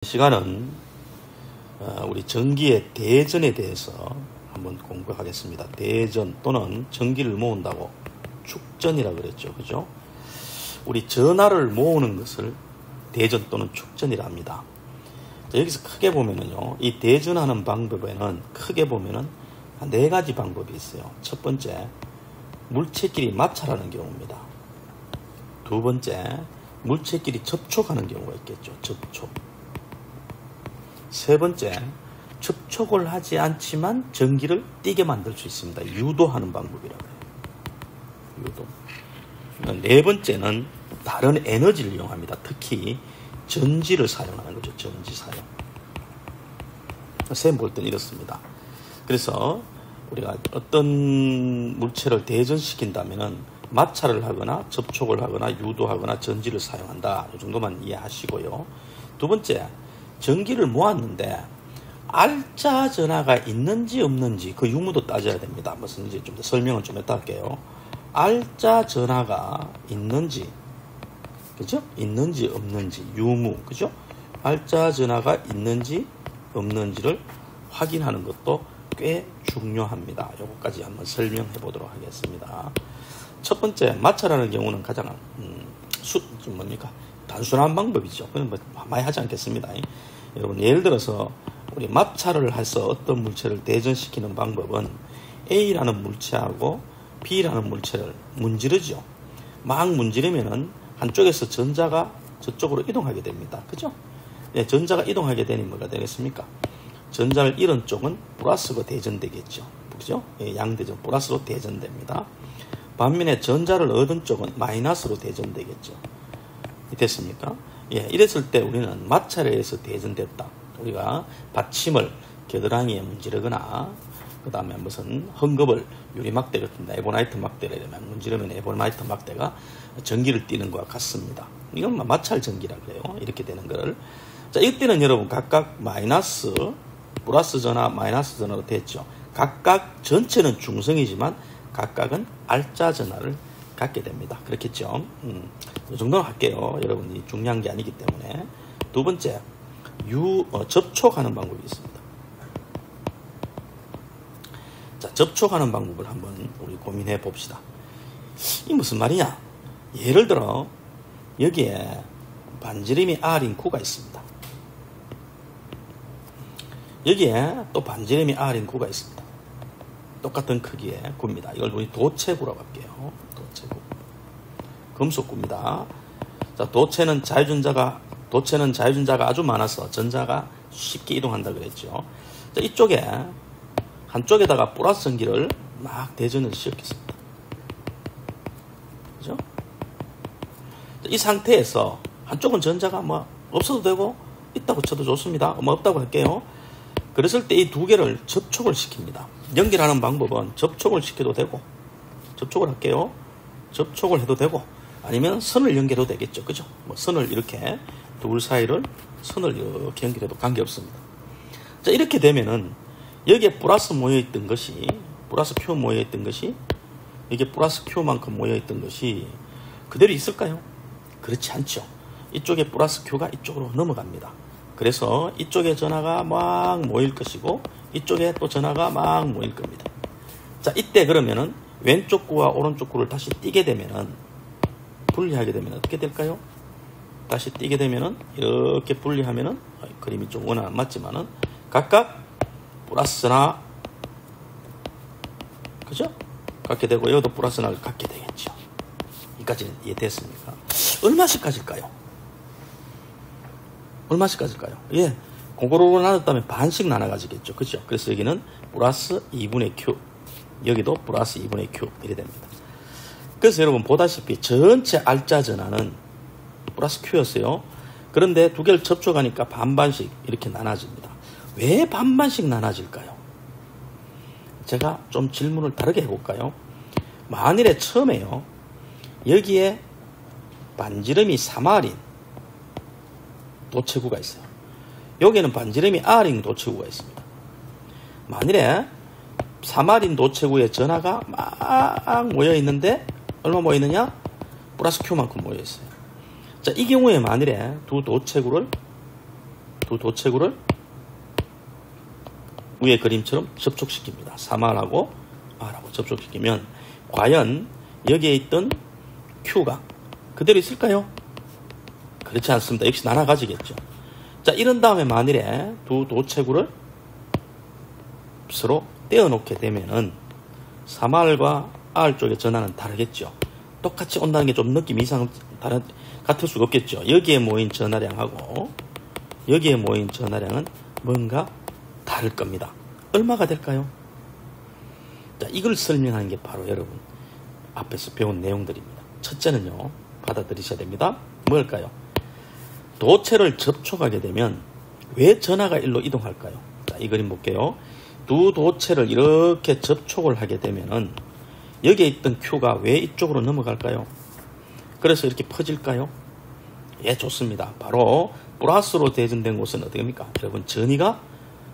시간은 우리 전기의 대전에 대해서 한번 공부하겠습니다. 대전 또는 전기를 모은다고 축전이라고 그랬죠. 그죠? 우리 전하를 모으는 것을 대전 또는 축전이라 합니다. 여기서 크게 보면은요, 이 대전하는 방법에는 크게 보면은 한 4가지 방법이 있어요. 첫 번째, 물체끼리 마찰하는 경우입니다. 두 번째, 물체끼리 접촉하는 경우가 있겠죠. 접촉. 세 번째, 접촉을 하지 않지만 전기를 띠게 만들 수 있습니다. 유도하는 방법이라고 해요. 유도. 네 번째는 다른 에너지를 이용합니다. 특히 전지를 사용하는 거죠. 전지 사용. 셈 볼 땐 이렇습니다. 그래서 우리가 어떤 물체를 대전시킨다면은 마찰을 하거나 접촉을 하거나 유도하거나 전지를 사용한다. 이 정도만 이해하시고요. 두 번째, 전기를 모았는데 알짜 전하가 있는지 없는지 그 유무도 따져야 됩니다. 무슨지 좀 더 설명을 좀 했다 할게요. 알짜 전하가 있는지, 그죠? 있는지 없는지 유무, 그죠? 알짜 전하가 있는지 없는지를 확인하는 것도 꽤 중요합니다. 요거까지 한번 설명해 보도록 하겠습니다. 첫 번째, 마찰하는 경우는 가장 좀 뭡니까? 단순한 방법이죠. 그건 뭐 많이 하지 않겠습니다. 여러분, 예를 들어서 우리 마찰을 해서 어떤 물체를 대전시키는 방법은 A라는 물체하고 B라는 물체를 문지르죠. 막 문지르면은 한쪽에서 전자가 저쪽으로 이동하게 됩니다. 그죠? 네, 전자가 이동하게 되니 뭐가 되겠습니까? 전자를 잃은 쪽은 플러스로 대전되겠죠. 그죠? 예, 양대전 플러스로 대전됩니다. 반면에 전자를 얻은 쪽은 마이너스로 대전되겠죠. 됐습니까? 예, 이랬을 때 우리는 마찰에 의해서 대전됐다. 우리가 받침을 겨드랑이에 문지르거나 그 다음에 무슨 헝겊을 유리막대 같은 에보나이트 막대를 이러면 문지르면 에보나이트 막대가 전기를 띠는 것과 같습니다. 이건 마찰 전기라고 해요. 이렇게 되는 거를. 자, 이때는 여러분 각각 마이너스, 플러스 전화, 마이너스 전화로 됐죠. 각각 전체는 중성이지만 각각은 알짜 전화를 갖게 됩니다. 그렇겠죠. 이 정도는 할게요. 여러분이 중요한 게 아니기 때문에. 두 번째, 접촉하는 방법이 있습니다. 자, 접촉하는 방법을 한번 우리 고민해 봅시다. 이 무슨 말이냐? 예를 들어 여기에 반지름이 R인 구가 있습니다. 여기에 또 반지름이 R인 구가 있습니다. 똑같은 크기의 구입니다. 이걸 우리 도체구라고 할게요. 도체구. 금속구입니다. 자, 도체는 자유전자가 아주 많아서 전자가 쉽게 이동한다 그랬죠. 자, 이쪽에 한쪽에다가 플러스 전기를 막 대전을 시켰습니다. 그죠? 자, 이 상태에서 한쪽은 전자가 뭐 없어도 되고 있다고 쳐도 좋습니다. 뭐 없다고 할게요. 그랬을 때 이 두 개를 접촉을 시킵니다. 연결하는 방법은 접촉을 시켜도 되고, 접촉을 할게요. 접촉을 해도 되고, 아니면 선을 연결해도 되겠죠. 그죠? 뭐 선을 이렇게, 둘 사이를 선을 이렇게 연결해도 관계없습니다. 자, 이렇게 되면은, 여기에 플러스 모여있던 것이, 플러스 Q 모여있던 것이, 이게 플러스 Q만큼 모여있던 것이 그대로 있을까요? 그렇지 않죠. 이쪽에 플러스 Q가 이쪽으로 넘어갑니다. 그래서 이쪽에 전하가 막 모일 것이고 이쪽에 또 전하가 막 모일 겁니다. 자, 이때 그러면은 왼쪽 구와 오른쪽 구를 다시 띄게 되면은 분리하게 되면 어떻게 될까요? 다시 띄게 되면은 이렇게 분리하면은 그림이 좀 원은 안 맞지만은 각각 플러스나 그죠? 갖게 되고 여기도 플러스나를 갖게 되겠죠. 여기까지는 이해됐습니까? 얼마씩 가질까요? 얼마씩 가질까요? 예, 고고로 나눴다면 반씩 나눠가지겠죠. 그죠? 그래서 여기는 플러스 2분의 Q, 여기도 플러스 2분의 Q 이래 됩니다. 그래서 여러분 보다시피 전체 알짜 전하는 플러스 Q였어요. 그런데 두 개를 접촉하니까 반반씩 이렇게 나눠집니다. 왜 반반씩 나눠질까요? 제가 좀 질문을 다르게 해볼까요? 만일에 처음에요, 여기에 반지름이 3R인 도체구가 있어요. 여기에는 반지름이 R인 도체구가 있습니다. 만일에 3R인 도체구에 전하가 막 모여있는데 얼마 모여있느냐? 플러스 Q만큼 모여있어요. 자, 이 경우에 만일에 두 도체구를 두 도체구를 위에 그림처럼 접촉시킵니다. 3R하고 R하고 접촉시키면 과연 여기에 있던 Q가 그대로 있을까요? 그렇지 않습니다. 역시 날아가지겠죠. 자, 이런 다음에 만일에 두 도체구를 서로 떼어놓게 되면은 3R과 R 쪽의 전하는 다르겠죠. 똑같이 온다는 게 좀 느낌이 같을 수가 없겠죠. 여기에 모인 전하량하고 여기에 모인 전하량은 뭔가 다를 겁니다. 얼마가 될까요? 자, 이걸 설명하는 게 바로 여러분 앞에서 배운 내용들입니다. 첫째는요, 받아들이셔야 됩니다. 뭘까요? 도체를 접촉하게 되면 왜 전하가 일로 이동할까요? 자, 이 그림 볼게요. 두 도체를 이렇게 접촉을 하게 되면은 여기에 있던 Q가 왜 이쪽으로 넘어갈까요? 그래서 이렇게 퍼질까요? 예, 좋습니다. 바로 플러스로 대전된 곳은 어디입니까? 여러분, 전위가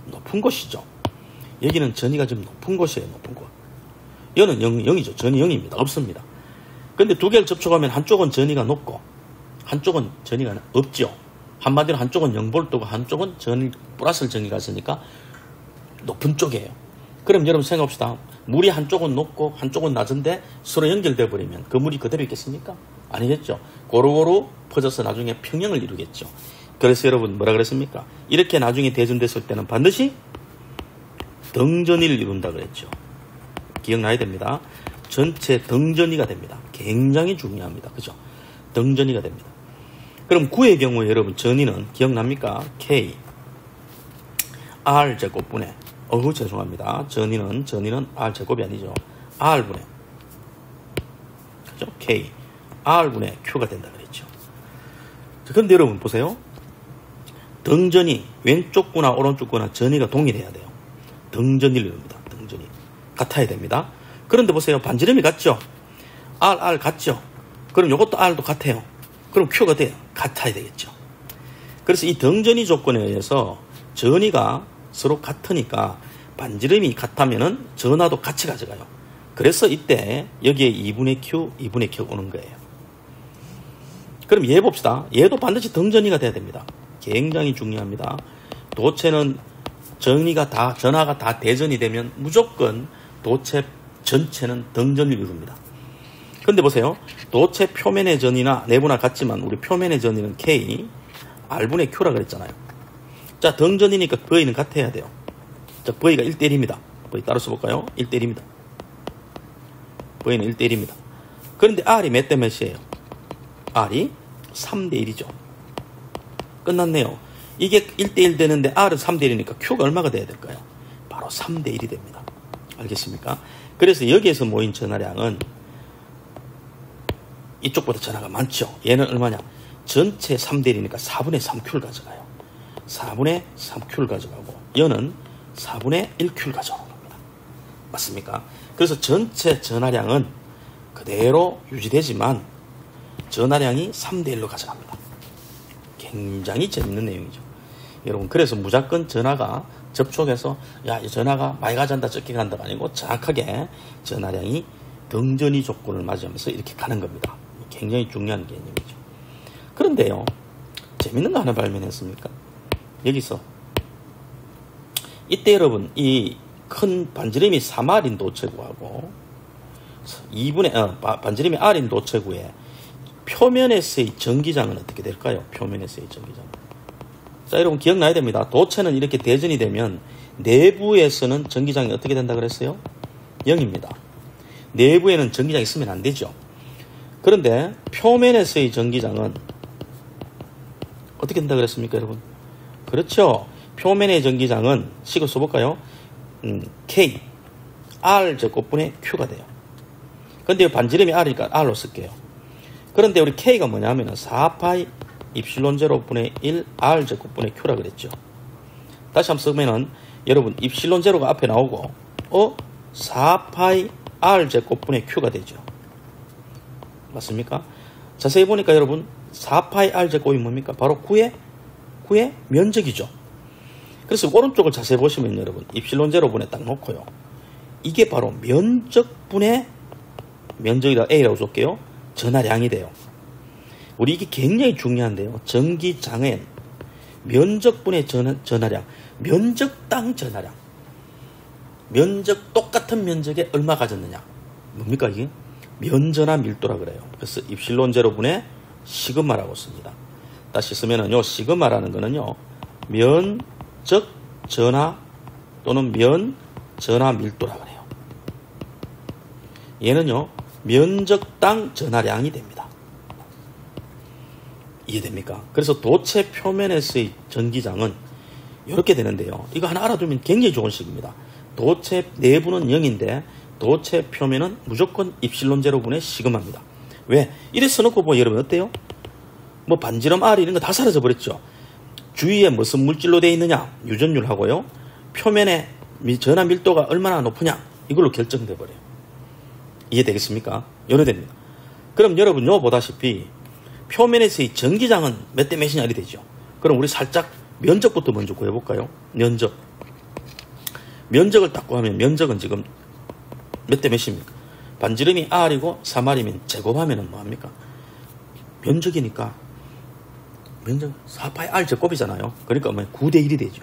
높은 곳이죠. 여기는 전위가 좀 높은 곳이에요. 높은 곳. 여기는 0이죠. 전위 0입니다. 없습니다. 근데 두 개를 접촉하면 한쪽은 전위가 높고 한쪽은 전위가 없죠. 한마디로 한쪽은 0V고 한쪽은 플러스 전위가 있으니까 높은 쪽이에요. 그럼 여러분 생각합시다. 물이 한쪽은 높고 한쪽은 낮은데 서로 연결돼 버리면 그 물이 그대로 있겠습니까? 아니겠죠. 고루고루 퍼져서 나중에 평형을 이루겠죠. 그래서 여러분 뭐라 그랬습니까? 이렇게 나중에 대전됐을 때는 반드시 등전위를 이룬다 그랬죠. 기억나야 됩니다. 전체 등전위가 됩니다. 굉장히 중요합니다. 그죠? 등전위가 됩니다. 그럼 구의 경우에 여러분 전위는 기억납니까? K R 제곱분의 죄송합니다. 전위는 R 제곱이 아니죠. R분의 그죠? K R분의 Q가 된다 그랬죠. 그런데 여러분 보세요. 등전이 왼쪽 구나 오른쪽 구나 전위가 동일해야 돼요. 등전위를 이룹니다. 등전위 같아야 됩니다. 그런데 보세요. 반지름이 같죠? R 같죠? 그럼 이것도 R도 같아요. 그럼 Q가 돼요. 같아야 되겠죠. 그래서 이 등전위 조건에 의해서 전위가 서로 같으니까 반지름이 같다면은 전하도 같이 가져가요. 그래서 이때 여기에 2분의 Q 오는 거예요. 그럼 얘 봅시다. 얘도 반드시 등전위가 돼야 됩니다. 굉장히 중요합니다. 도체는 전하가 다 대전이 되면 무조건 도체 전체는 등전위를 이룹니다. 근데 보세요. 도체 표면의 전위나 내부나 같지만 우리 표면의 전위는 K, R분의 Q라 그랬잖아요. 자, 등전이니까 V는 같아야 돼요. 자, V가 1대1입니다. V 따로 써볼까요? 1대1입니다. V는 1대1입니다. 그런데 R이 몇 대 몇이에요? R이 3대1이죠. 끝났네요. 이게 1대1 되는데 R은 3대1이니까 Q가 얼마가 돼야 될까요? 바로 3대1이 됩니다. 알겠습니까? 그래서 여기에서 모인 전하량은 이쪽보다 전하가 많죠. 얘는 얼마냐? 전체 3대1이니까 4분의 3Q를 가져가요. 4분의 3Q를 가져가고 얘는 4분의 1Q를 가져오는 겁니다. 맞습니까? 그래서 전체 전하량은 그대로 유지되지만 전하량이 3대1로 가져갑니다. 굉장히 재밌는 내용이죠. 여러분, 그래서 무조건 전하가 접촉해서 이 전하가 많이 가져간다 적게 간다가 아니고 정확하게 전하량이 등전위 조건을 맞이하면서 이렇게 가는 겁니다. 굉장히 중요한 개념이죠. 그런데요, 재밌는 거 하나 발견했습니까? 여기서 이때 여러분 이 큰 반지름이 3R인 도체구하고 반지름이 R인 도체구의 표면에서의 전기장은 어떻게 될까요? 표면에서의 전기장. 자, 여러분 기억나야 됩니다. 도체는 이렇게 대전이 되면 내부에서는 전기장이 어떻게 된다 그랬어요? 0입니다. 내부에는 전기장이 있으면 안 되죠. 그런데 표면에서의 전기장은 어떻게 된다 그랬습니까, 여러분? 그렇죠. 표면의 전기장은 식을 써볼까요? K, R 제곱분의 Q가 돼요. 그런데 반지름이 R이니까 R로 쓸게요. 그런데 우리 K가 뭐냐면 4파이 입실론 제로분의 1 R 제곱분의 Q라 그랬죠. 다시 한번 쓰면은 여러분 입실론 제로가 앞에 나오고 4파이 R 제곱분의 Q가 되죠. 맞습니까? 자세히 보니까 여러분 4파이 R 제곱이 뭡니까? 바로 9의 면적이죠. 그래서 오른쪽을 자세히 보시면 여러분 입실론 제로분에 딱 놓고요. 이게 바로 면적분의 면적이라 A라고 줄게요. 전하량이 돼요. 우리 이게 굉장히 중요한데요. 전기장엔 면적분의 전하량, 면적당 전하량. 면적 똑같은 면적에 얼마 가졌느냐. 뭡니까 이게? 면전하 밀도라 그래요. 그래서 입실론 제로분의 시그마라고 씁니다. 다시 쓰면은요, 시그마라는 거는요, 면적 전하 또는 면전하 밀도라 그래요. 얘는요, 면적당 전하량이 됩니다. 이해됩니까? 그래서 도체 표면에서의 전기장은 이렇게 되는데요. 이거 하나 알아두면 굉장히 좋은 식입니다. 도체 내부는 0인데 도체 표면은 무조건 입실론 제로분의 시그마입니다. 왜? 이래 써놓고 보면 여러분 어때요? 뭐 반지름 R 이런 거 다 사라져 버렸죠. 주위에 무슨 물질로 되어 있느냐, 유전율하고요, 표면의 전하 밀도가 얼마나 높으냐, 이걸로 결정돼 버려요. 이해되겠습니까? 연어됩니다. 그럼 여러분 요 보다시피 표면에서의 전기장은 몇 대 몇이냐 이렇게 되죠. 그럼 우리 살짝 면적부터 먼저 구해볼까요? 면적을 딱 구하면 면적은 지금 몇 대 몇입니까? 반지름이 R이고 3R이면 제곱하면 뭐합니까? 면적이니까 면적 4파이 R 제곱이잖아요. 그러니까 뭐 9대 1이 되죠.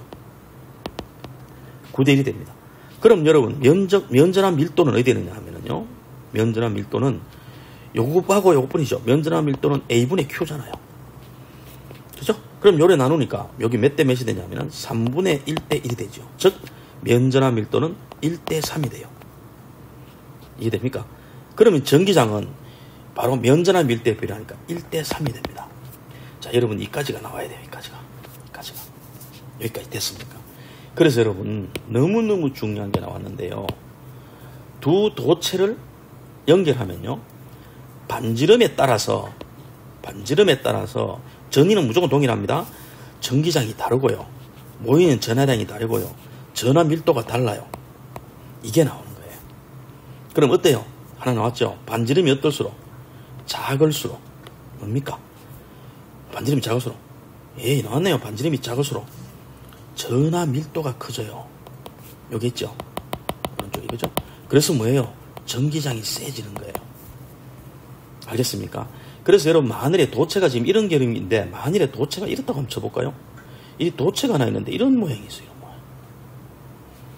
9대 1이 됩니다. 그럼 여러분 면전하 밀도는 어디 되느냐 하면은요, 면전하 밀도는 요거하고 요거뿐이죠. 면전하 밀도는 A분의 Q잖아요. 그죠? 그럼 요래 나누니까 여기 몇 대 몇이 되냐면은 3분의 1대 1이 되죠. 즉 면전하 밀도는 1대 3이 돼요. 이해됩니까? 그러면 전기장은 바로 면전하 밀도에 비례하니까 1대 3이 됩니다. 자, 여러분 이까지가 나와야 돼요. 이까지가. 여기까지 됐습니까? 그래서 여러분 너무너무 중요한 게 나왔는데요. 두 도체를 연결하면요, 반지름에 따라서 전위는 무조건 동일합니다. 전기장이 다르고요, 모이는 전하량이 다르고요, 전하 밀도가 달라요. 이게 나오는 거예요. 그럼 어때요? 하나 나왔죠? 반지름이 어떨수록? 작을수록 뭡니까? 반지름이 작을수록, 나왔네요. 반지름이 작을수록 전하 밀도가 커져요. 여기 있죠? 오른쪽이, 그죠? 그래서 뭐예요? 전기장이 세지는 거예요. 알겠습니까? 그래서 여러분 만일에 도체가 지금 이런 그림인데, 만일에 도체가 이렇다고 한번 쳐볼까요? 이 도체가 하나 있는데 이런 모양이 있어요. 이런 모양.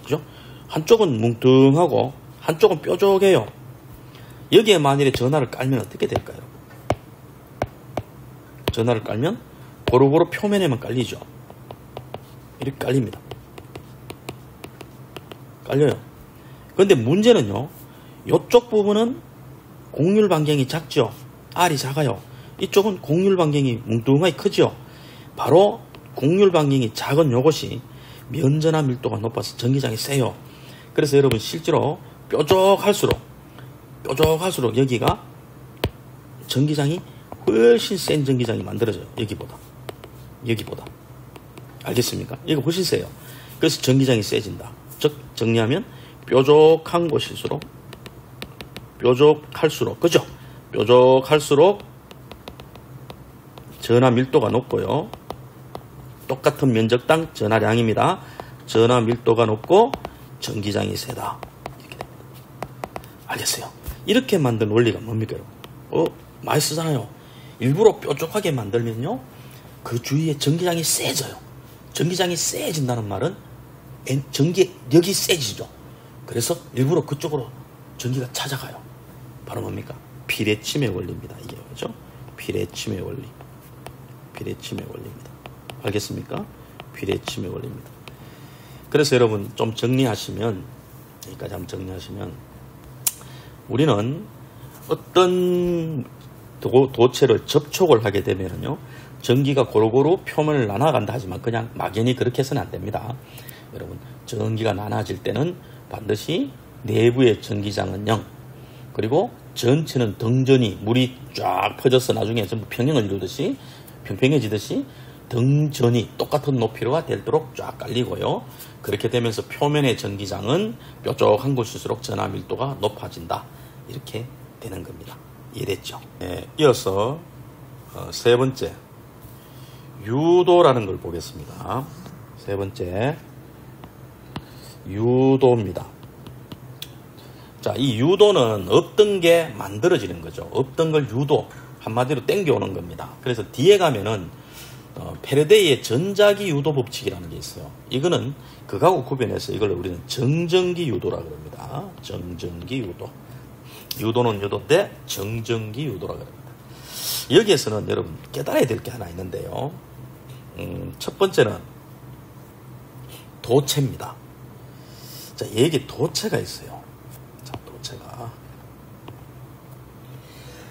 그죠? 한쪽은 뭉뚱하고 한쪽은 뾰족해요. 여기에 만일에 전하를 깔면 어떻게 될까요? 전하를 깔면 고루고루 표면에만 깔리죠. 이렇게 깔립니다. 깔려요. 그런데 문제는요, 이쪽 부분은 곡률 반경이 작죠. R이 작아요. 이쪽은 곡률 반경이 뭉뚱하게 크죠. 바로 곡률 반경이 작은 요것이 면전하 밀도가 높아서 전기장이 세요. 그래서 여러분 실제로 뾰족할수록 여기가 전기장이 훨씬 센 전기장이 만들어져요. 여기보다. 알겠습니까? 여기가 훨씬 세요. 그래서 전기장이 세진다. 즉 정리하면 뾰족한 곳일수록, 그죠? 뾰족할수록 전하 밀도가 높고요, 똑같은 면적당 전하량입니다. 전하 밀도가 높고 전기장이 세다. 이렇게 됩니다. 알겠어요? 이렇게 만든 원리가 뭡니까, 여러분? 많이 쓰잖아요. 일부러 뾰족하게 만들면요, 그 주위에 전기장이 세져요. 전기장이 세진다는 말은 전기력이 세지죠. 그래서 일부러 그쪽으로 전기가 찾아가요. 바로 뭡니까? 비례침의 원리입니다. 이게 그죠? 비례침의 원리입니다. 알겠습니까? 비례침의 원리입니다. 그래서 여러분 좀 정리하시면, 여기까지 한번 정리하시면, 우리는 어떤 도체를 접촉을 하게 되면요, 전기가 고루고루 표면을 나눠간다 하지만 그냥 막연히 그렇게 해서는 안 됩니다. 여러분, 전기가 나눠질 때는 반드시 내부의 전기장은 0, 그리고 전체는 등전이, 물이 쫙 퍼져서 나중에 전부 평평해지듯이 등전이 똑같은 높이로가 되도록 쫙 깔리고요. 그렇게 되면서 표면의 전기장은 뾰족한 곳일수록 전하 밀도가 높아진다. 이렇게 되는 겁니다. 이해됐죠? 네, 이어서 세 번째, 유도라는 걸 보겠습니다. 세 번째, 유도입니다. 자, 이 유도는 없던 게 만들어지는 거죠. 없던 걸 유도, 한마디로 땡겨오는 겁니다. 그래서 뒤에 가면은 패러데이의 전자기 유도 법칙이라는 게 있어요. 이거는 그거하고 구별해서 이걸 우리는 정전기 유도라 그럽니다. 정전기 유도. 유도는 유도인데 정전기 유도라 그럽니다. 여기에서는 여러분 깨달아야 될 게 하나 있는데요. 첫 번째는 도체입니다. 자, 여기 도체가 있어요. 자,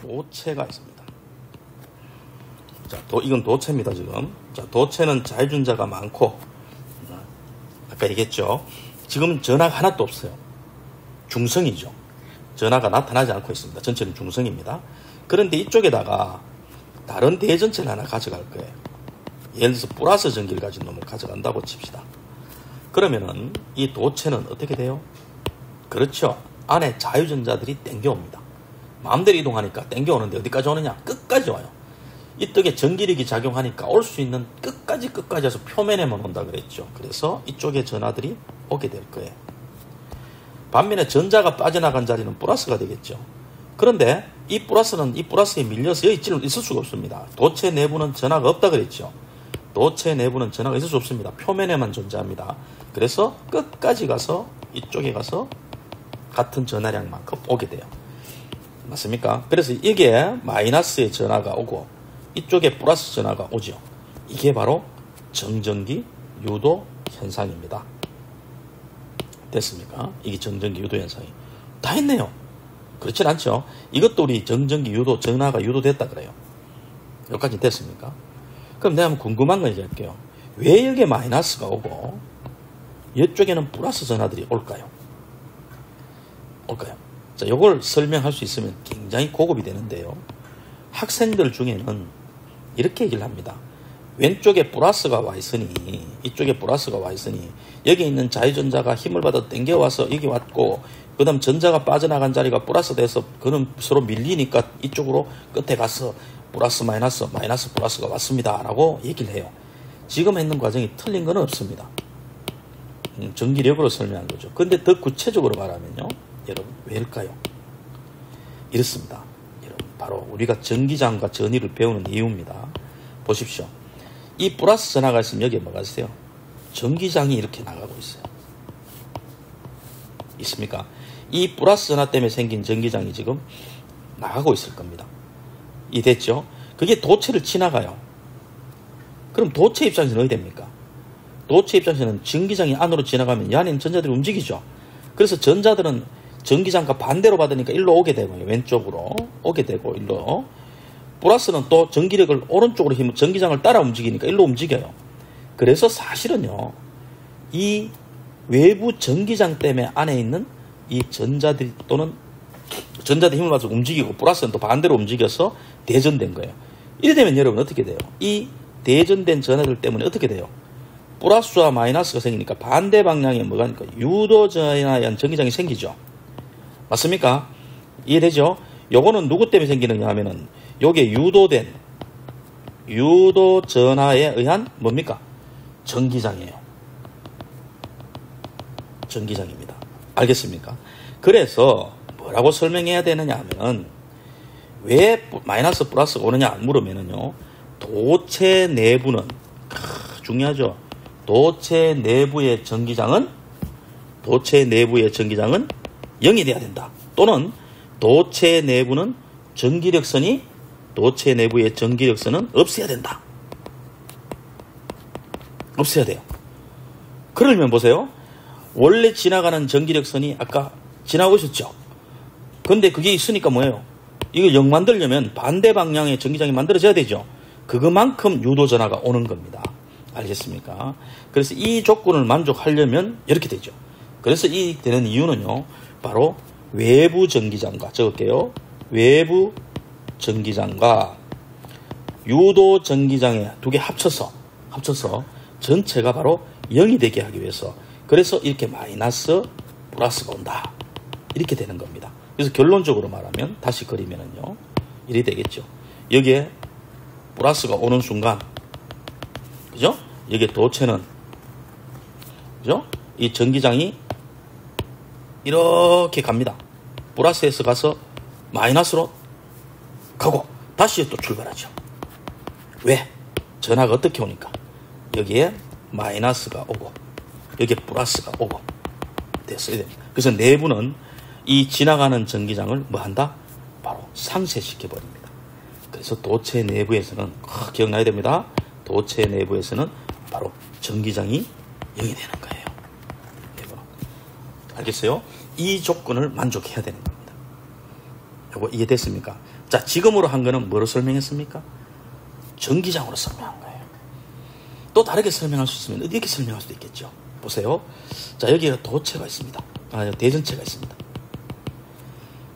도체가 있습니다. 자, 이건 도체입니다, 지금. 자, 도체는 자유전자가 많고, 아까 얘기했죠. 지금 전하가 하나도 없어요. 중성이죠. 전하가 나타나지 않고 있습니다. 전체는 중성입니다. 그런데 이쪽에다가 다른 대전체를 하나 가져갈 거예요. 예를 들어서 플러스 전기를 가진 놈을 가져간다고 칩시다. 그러면은 이 도체는 어떻게 돼요? 그렇죠. 안에 자유전자들이 땡겨옵니다. 마음대로 이동하니까 땡겨오는데 어디까지 오느냐? 끝까지 와요. 이쪽에 전기력이 작용하니까 올 수 있는 끝까지 와서 표면에만 온다 그랬죠. 그래서 이쪽에 전하들이 오게 될 거예요. 반면에 전자가 빠져나간 자리는 플러스가 되겠죠. 그런데 이 플러스에 밀려서 여기 있을 수가 없습니다. 도체 내부는 전하가 없다 그랬죠. 도체 내부는 전하가 있을 수 없습니다. 표면에만 존재합니다. 그래서 끝까지 가서 이쪽에 가서 같은 전하량만큼 오게 돼요. 맞습니까? 그래서 이게 마이너스의 전하가 오고 이쪽에 플러스 전하가 오죠. 이게 바로 정전기 유도 현상입니다. 됐습니까? 이게 정전기 유도 현상이. 다 했네요. 그렇진 않죠. 이것도 우리 정전기 유도, 전하가 유도됐다 그래요. 여기까지 됐습니까? 그럼 내가 한번 궁금한 거 얘기할게요. 왜 여기에 마이너스가 오고 이쪽에는 플러스 전하들이 올까요? 자, 이걸 설명할 수 있으면 굉장히 고급이 되는데요. 학생들 중에는 이렇게 얘기를 합니다. 왼쪽에 플러스가 와 있으니, 이쪽에 플러스가 와 있으니, 여기 있는 자유전자가 힘을 받아 당겨와서 여기 왔고, 그 다음 전자가 빠져나간 자리가 플러스 돼서 그는 서로 밀리니까 이쪽으로 끝에 가서 플러스 플러스가 왔습니다. 라고 얘기를 해요. 지금 했는 과정이 틀린 건 없습니다. 전기력으로 설명한 거죠. 근데 더 구체적으로 말하면요. 여러분, 왜일까요? 이렇습니다. 여러분, 바로 우리가 전기장과 전위를 배우는 이유입니다. 보십시오. 이 플러스 전하가 있으면 여기에 뭐가 있어요? 전기장이 이렇게 나가고 있어요. 있습니까? 이 플러스 전하 때문에 생긴 전기장이 지금 나가고 있을 겁니다. 이해됐죠? 그게 도체를 지나가요. 그럼 도체 입장에서는 어디 됩니까? 도체 입장에서는 전기장이 안으로 지나가면 이 안에 있는 전자들이 움직이죠. 그래서 전자들은 전기장과 반대로 받으니까 일로 오게 되고요. 왼쪽으로 오게 되고 일로. 플러스는 또 전기력을 오른쪽으로 힘을 전기장을 따라 움직이니까 일로 움직여요. 그래서 사실은요. 이 외부 전기장 때문에 안에 있는 이 전자들 또는 전자들 힘을 받아서 움직이고 플러스는 또 반대로 움직여서 대전된 거예요. 이래 되면 여러분 어떻게 돼요? 이 대전된 전하들 때문에 어떻게 돼요? 플러스와 마이너스가 생기니까 반대 방향에 뭐가 있니까 유도 전하에 의한 전기장이 생기죠. 맞습니까? 이해되죠? 요거는 누구 때문에 생기느냐 하면은 요게 유도된 유도 전하에 의한 뭡니까? 전기장이에요. 전기장입니다. 알겠습니까? 그래서 뭐라고 설명해야 되느냐 하면 왜 마이너스 플러스가 오느냐 물으면은요. 도체 내부는 중요하죠. 도체 내부의 전기장은 0이 돼야 된다. 또는 도체 내부는 도체 내부의 전기력선은 없어야 된다. 없어야 돼요. 그러면 보세요. 원래 지나가는 전기력선이 아까 지나고 있었죠. 근데 그게 있으니까 뭐예요? 이거 0 만들려면 반대 방향의 전기장이 만들어져야 되죠. 그것만큼 유도전하가 오는 겁니다. 알겠습니까? 그래서 이 조건을 만족하려면 이렇게 되죠. 그래서 이 되는 이유는요. 바로 외부 전기장과 적을게요. 외부 전기장과 유도 전기장에 두 개 합쳐서 전체가 바로 0이 되게 하기 위해서 그래서 이렇게 마이너스 플러스가 온다. 이렇게 되는 겁니다. 그래서 결론적으로 말하면 다시 그리면은요. 이렇게 되겠죠. 여기에 플러스가 오는 순간 그죠? 여기에 도체는 그죠? 이 전기장이 이렇게 갑니다. 플러스에서 가서 마이너스로 가고 다시 또 출발하죠. 왜? 전하가 어떻게 오니까 여기에 마이너스가 오고 여기에 플러스가 오고 됐어요. 그래서 내부는 이 지나가는 전기장을 뭐 한다? 바로 상쇄시켜 버립니다. 그래서 도체 내부에서는 기억나야 됩니다. 도체 내부에서는 바로 전기장이 0이 되는 거예요. 알겠어요? 이 조건을 만족해야 되는 겁니다. 요거 이해됐습니까? 자, 지금으로 한 거는 뭐로 설명했습니까? 전기장으로 설명한 거예요. 또 다르게 설명할 수 있으면 이렇게 설명할 수도 있겠죠. 보세요. 자, 여기가 도체가 있습니다. 대전체가 있습니다.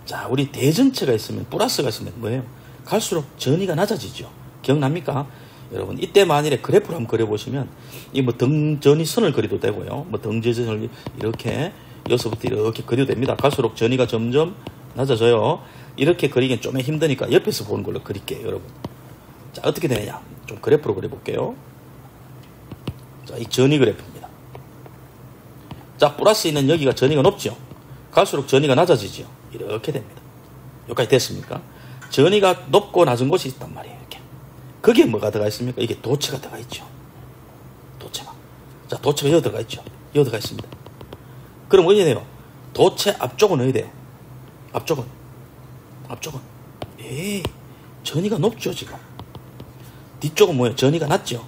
자, 우리 대전체가 있으면 플러스가 있으면 뭐예요? 갈수록 전위가 낮아지죠. 기억납니까? 여러분, 이때 만일에 그래프를 한번 그려보시면 이 뭐 등전위선을 그려도 되고요. 뭐 등전위선을 이렇게 여기서부터 이렇게 그려도 됩니다. 갈수록 전위가 점점 낮아져요. 이렇게 그리기는 좀 힘드니까 옆에서 보는 걸로 그릴게요, 여러분. 자, 어떻게 되느냐? 좀 그래프로 그려볼게요. 자, 이 전위 그래프입니다. 자, 플러스 있는 여기가 전위가 높죠. 갈수록 전위가 낮아지죠. 이렇게 됩니다. 여기까지 됐습니까? 전위가 높고 낮은 곳이 있단 말이에요. 이렇게. 거기에 뭐가 들어가 있습니까? 이게 도체가 들어가 있죠. 도체가. 자, 도체가 여기 들어가 있죠. 여기 들어가 있습니다. 그럼 어디 돼요? 도체 앞쪽은 어디 돼요? 앞쪽은. 에이, 전위가 높죠, 지금. 뒤쪽은 뭐예요? 전위가 낮죠.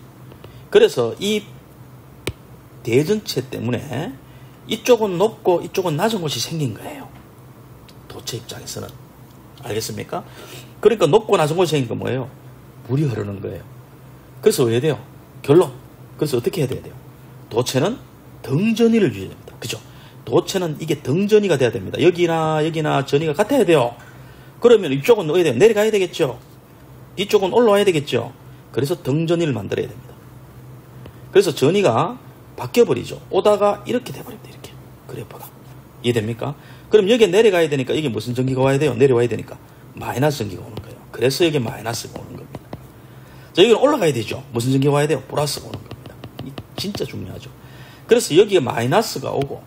그래서 이 대전체 때문에 이쪽은 높고 이쪽은 낮은 곳이 생긴 거예요. 도체 입장에서는. 알겠습니까? 그러니까 높고 낮은 곳이 생긴 건 뭐예요? 물이 흐르는 거예요. 그래서 왜 돼요? 결론. 그래서 어떻게 해야 돼요? 도체는 등전위를 유지해야 됩니다. 그죠? 도체는 이게 등전위가 돼야 됩니다. 여기나 전위가 같아야 돼요. 그러면 이쪽은 어디 돼요? 내려가야 되겠죠. 뒤쪽은 올라와야 되겠죠. 그래서 등전위를 만들어야 됩니다. 그래서 전위가 바뀌어버리죠. 오다가 이렇게 돼버립니다. 이렇게. 그래프가. 이해됩니까? 그럼 여기에 내려가야 되니까 이게 무슨 전기가 와야 돼요? 내려와야 되니까 마이너스 전기가 오는 거예요. 그래서 여기 마이너스가 오는 겁니다. 자, 여기는 올라가야 되죠. 무슨 전기가 와야 돼요? 플러스가 오는 겁니다. 이 진짜 중요하죠. 그래서 여기에 마이너스가 오고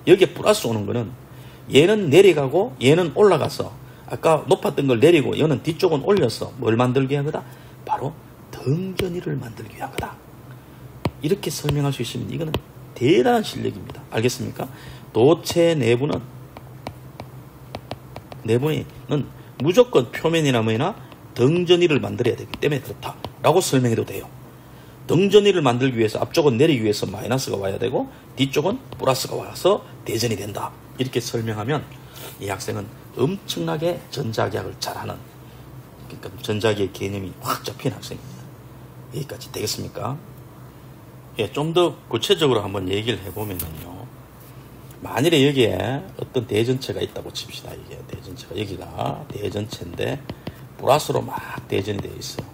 여기에 플러스 오는 거는 얘는 내려가고 얘는 올라가서 아까 높았던 걸 내리고 얘는 뒤쪽은 올려서 뭘 만들기 위한 거다? 바로 등전위를 만들기 위한 거다. 이렇게 설명할 수 있으면 이거는 대단한 실력입니다. 알겠습니까? 도체 내부는 무조건 표면이나 뭐나 등전위를 만들어야 되기 때문에 그렇다라고 설명해도 돼요. 등전위를 만들기 위해서 앞쪽은 내리기 위해서 마이너스가 와야 되고 뒤쪽은 플러스가 와서 대전이 된다. 이렇게 설명하면 이 학생은 엄청나게 전자기학을 잘하는, 그러니까 전자기의 개념이 확 잡힌 학생입니다. 여기까지 되겠습니까? 예, 좀 더 구체적으로 한번 얘기를 해보면요. 만일에 여기에 어떤 대전체가 있다고 칩시다. 이게 대전체가, 여기가 대전체인데 플러스로 막 대전이 되어 있어요.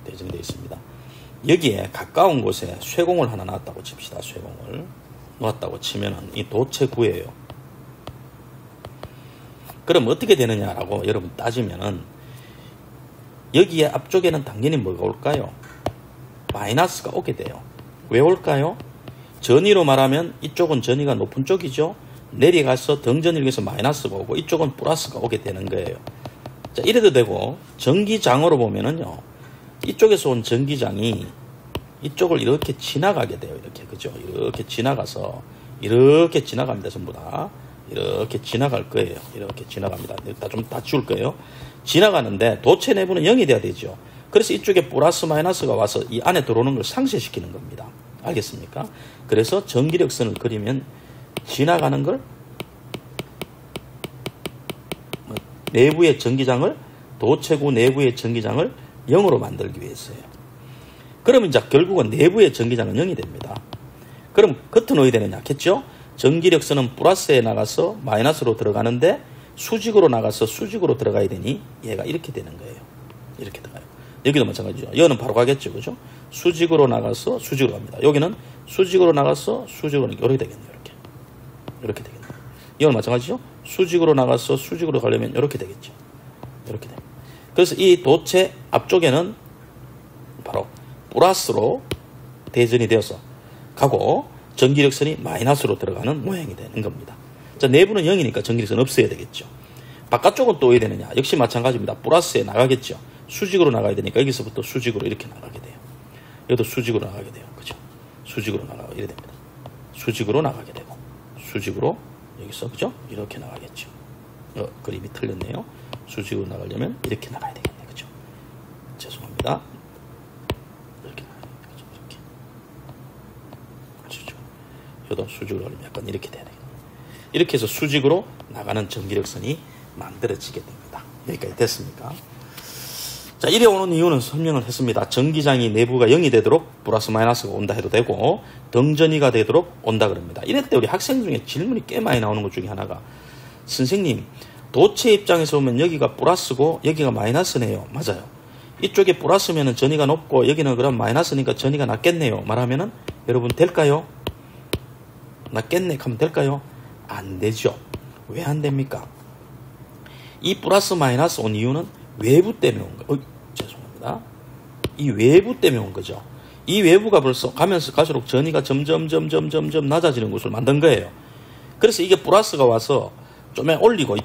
대전이 되어 있습니다. 여기에 가까운 곳에 쇠공을 하나 놨다고 칩시다. 쇠공을 놓았다고 치면은 이 도체 구예요. 그럼 어떻게 되느냐라고 여러분 따지면은 여기에 앞쪽에는 당연히 뭐가 올까요? 마이너스가 오게 돼요. 왜 올까요? 전위로 말하면 이쪽은 전위가 높은 쪽이죠. 내려가서 등전위를 위해서 마이너스가 오고 이쪽은 플러스가 오게 되는 거예요. 자, 이래도 되고 전기장으로 보면은요. 이쪽에서 온 전기장이 이쪽을 이렇게 지나가게 돼요. 이렇게. 그죠? 이렇게 지나가서 이렇게 지나갑니다. 전부 다. 이렇게 지나갈 거예요. 이렇게 지나갑니다. 다 지울 거예요. 지나가는데 도체 내부는 0이 돼야 되죠. 그래서 이쪽에 플러스 마이너스가 와서 이 안에 들어오는 걸 상쇄시키는 겁니다. 알겠습니까? 그래서 전기력선을 그리면 지나가는 걸 내부의 전기장을 도체구 내부의 전기장을 0으로 만들기 위해서요. 그러면 이제 결국은 내부의 전기장은 0이 됩니다. 그럼 겉은 어디 되느냐? 겠죠? 전기력선은 플러스에 나가서 마이너스로 들어가는데 수직으로 나가서 수직으로 들어가야 되니 얘가 이렇게 되는 거예요. 이렇게 들어가요. 여기도 마찬가지죠. 여기는 바로 가겠죠. 그죠? 수직으로 나가서 수직으로 갑니다. 여기는 수직으로 나가서 수직으로 이렇게 되겠네요. 이렇게 되겠네요. 이건 마찬가지죠. 수직으로 나가서 수직으로 가려면 이렇게 되겠죠. 이렇게 됩니다. 그래서 이 도체 앞쪽에는 바로 플러스로 대전이 되어서 가고 전기력선이 마이너스로 들어가는 모양이 되는 겁니다. 자, 내부는 0이니까 전기력선 없어야 되겠죠. 바깥쪽은 또 어떻게 되느냐? 역시 마찬가지입니다. 플러스에 나가겠죠. 수직으로 나가야 되니까 여기서부터 수직으로 이렇게 나가게 돼요. 여기도 수직으로 나가게 돼요. 그죠? 수직으로 나가고 이래 됩니다. 수직으로 나가게 되고 수직으로 여기서 그죠? 이렇게 나가겠죠. 그림이 틀렸네요. 수직으로 나가려면 이렇게 나가야 되겠네. 그죠? 죄송합니다. 이렇게 나가야 되겠죠. 그죠? 이렇게. 수직으로. 여기도 수직으로 가려면 약간 이렇게 돼야 되겠네. 이렇게 해서 수직으로 나가는 전기력선이 만들어지게 됩니다. 여기까지 됐습니까? 자, 이래 오는 이유는 설명을 했습니다. 전기장이 내부가 0이 되도록 플러스 마이너스가 온다 해도 되고 등전이가 되도록 온다 그럽니다. 이럴 때 우리 학생 중에 질문이 꽤 많이 나오는 것 중에 하나가 선생님, 도체 입장에서 보면 여기가 플러스고 여기가 마이너스네요. 맞아요. 이쪽에 플러스면 전이가 높고 여기는 그럼 마이너스니까 전이가 낮겠네요. 말하면은 여러분 될까요? 낮겠네 하면 될까요? 안 되죠. 왜 안 됩니까? 이 플러스 마이너스 온 이유는 외부 때문에 온 거예요. 죄송합니다. 이 외부 때문에 온 거죠. 이 외부가 벌써 가면서 갈수록 전이가 점점 낮아지는 것을 만든 거예요. 그래서 이게 플러스가 와서 좀 올리고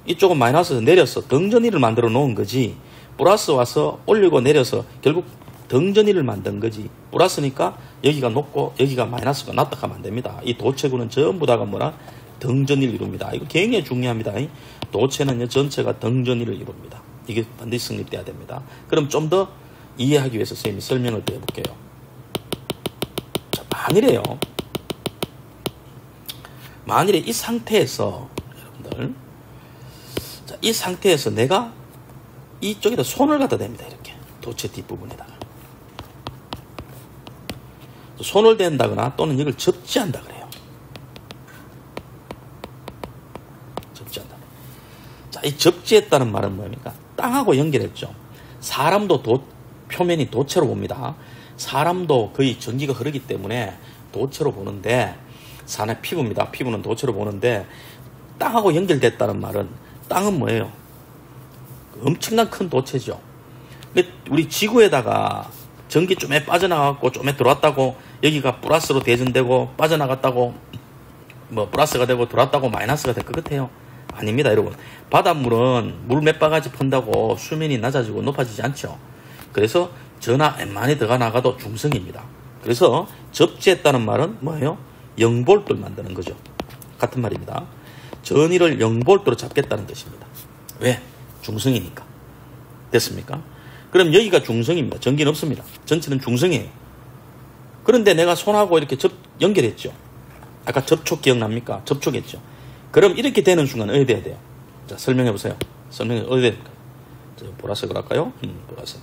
이쪽은 마이너스에서 내려서 등전이를 만들어 놓은 거지. 플러스 와서 올리고 내려서 결국 등전이를 만든 거지. 플러스니까 여기가 높고 여기가 마이너스가 낮다 하면 안 됩니다. 이 도체구는 전부 다가 뭐라? 등전이를 이룹니다. 이거 굉장히 중요합니다. 도체는 전체가 등전이를 이룹니다. 이게 반드시 성립돼야 됩니다. 그럼 좀 더 이해하기 위해서 선생님이 설명을 또 해볼게요. 자, 만일에 이 상태에서 여러분들, 자, 이 상태에서 내가 이쪽에다 손을 갖다 댑니다. 이렇게 도체 뒷부분에다가 손을 댄다거나 또는 이걸 접지한다 그래요. 접지한다. 자, 이 접지했다는 말은 뭡니까? 땅하고 연결했죠. 사람도 표면이 도체로 봅니다. 사람도 거의 전기가 흐르기 때문에 도체로 보는데, 산의 피부입니다. 피부는 도체로 보는데, 땅하고 연결됐다는 말은, 땅은 뭐예요? 엄청난 큰 도체죠. 근데 우리 지구에다가 전기 좀에 빠져나갔고, 좀에 들어왔다고, 여기가 플러스로 대전되고, 빠져나갔다고, 뭐, 플러스가 되고, 들어왔다고, 마이너스가 될 것 같아요. 아닙니다, 여러분. 바닷물은 물 몇 바가지 푼다고 수면이 낮아지고 높아지지 않죠. 그래서 전하 많이 들어가 나가도 중성입니다. 그래서 접지했다는 말은 뭐예요? 0볼트를 만드는 거죠. 같은 말입니다. 전위를 0볼트로 잡겠다는 뜻입니다. 왜? 중성이니까. 됐습니까? 그럼 여기가 중성입니다. 전기는 없습니다. 전체는 중성이에요. 그런데 내가 손하고 이렇게 연결했죠. 아까 접촉 기억납니까? 접촉했죠. 그럼 이렇게 되는 순간 어디 돼야 돼요? 자, 설명해 보세요. 설명해 어디 됩니까? 보라색으로 할까요? 보라색.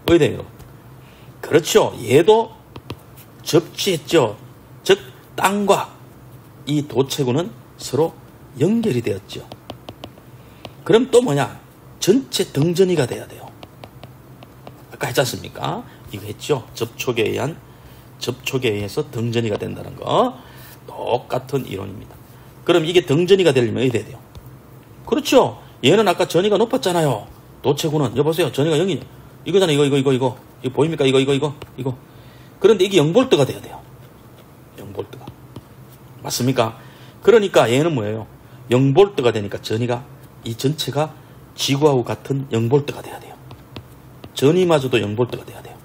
어디 돼요? 그렇죠. 얘도 접지했죠. 즉 땅과 이 도체구는 서로 연결이 되었죠. 그럼 또 뭐냐? 전체 등전이가 돼야 돼요. 아까 했지 않습니까? 이거 했죠. 접촉에 의해서 등전이가 된다는 거. 똑같은 이론입니다. 그럼 이게 등전이가 되려면 어디 돼야 돼요? 그렇죠. 얘는 아까 전이가 높았잖아요. 도체구는. 여보세요. 전이가 0이 이거잖아요. 이거 보입니까? 이거. 그런데 이게 0볼트가 돼야 돼요. 0볼트가. 맞습니까? 그러니까 얘는 뭐예요? 0볼트가 되니까 전이가 이 전체가 지구하고 같은 0볼트가 돼야 돼요. 전이마저도 0볼트가 돼야 돼요.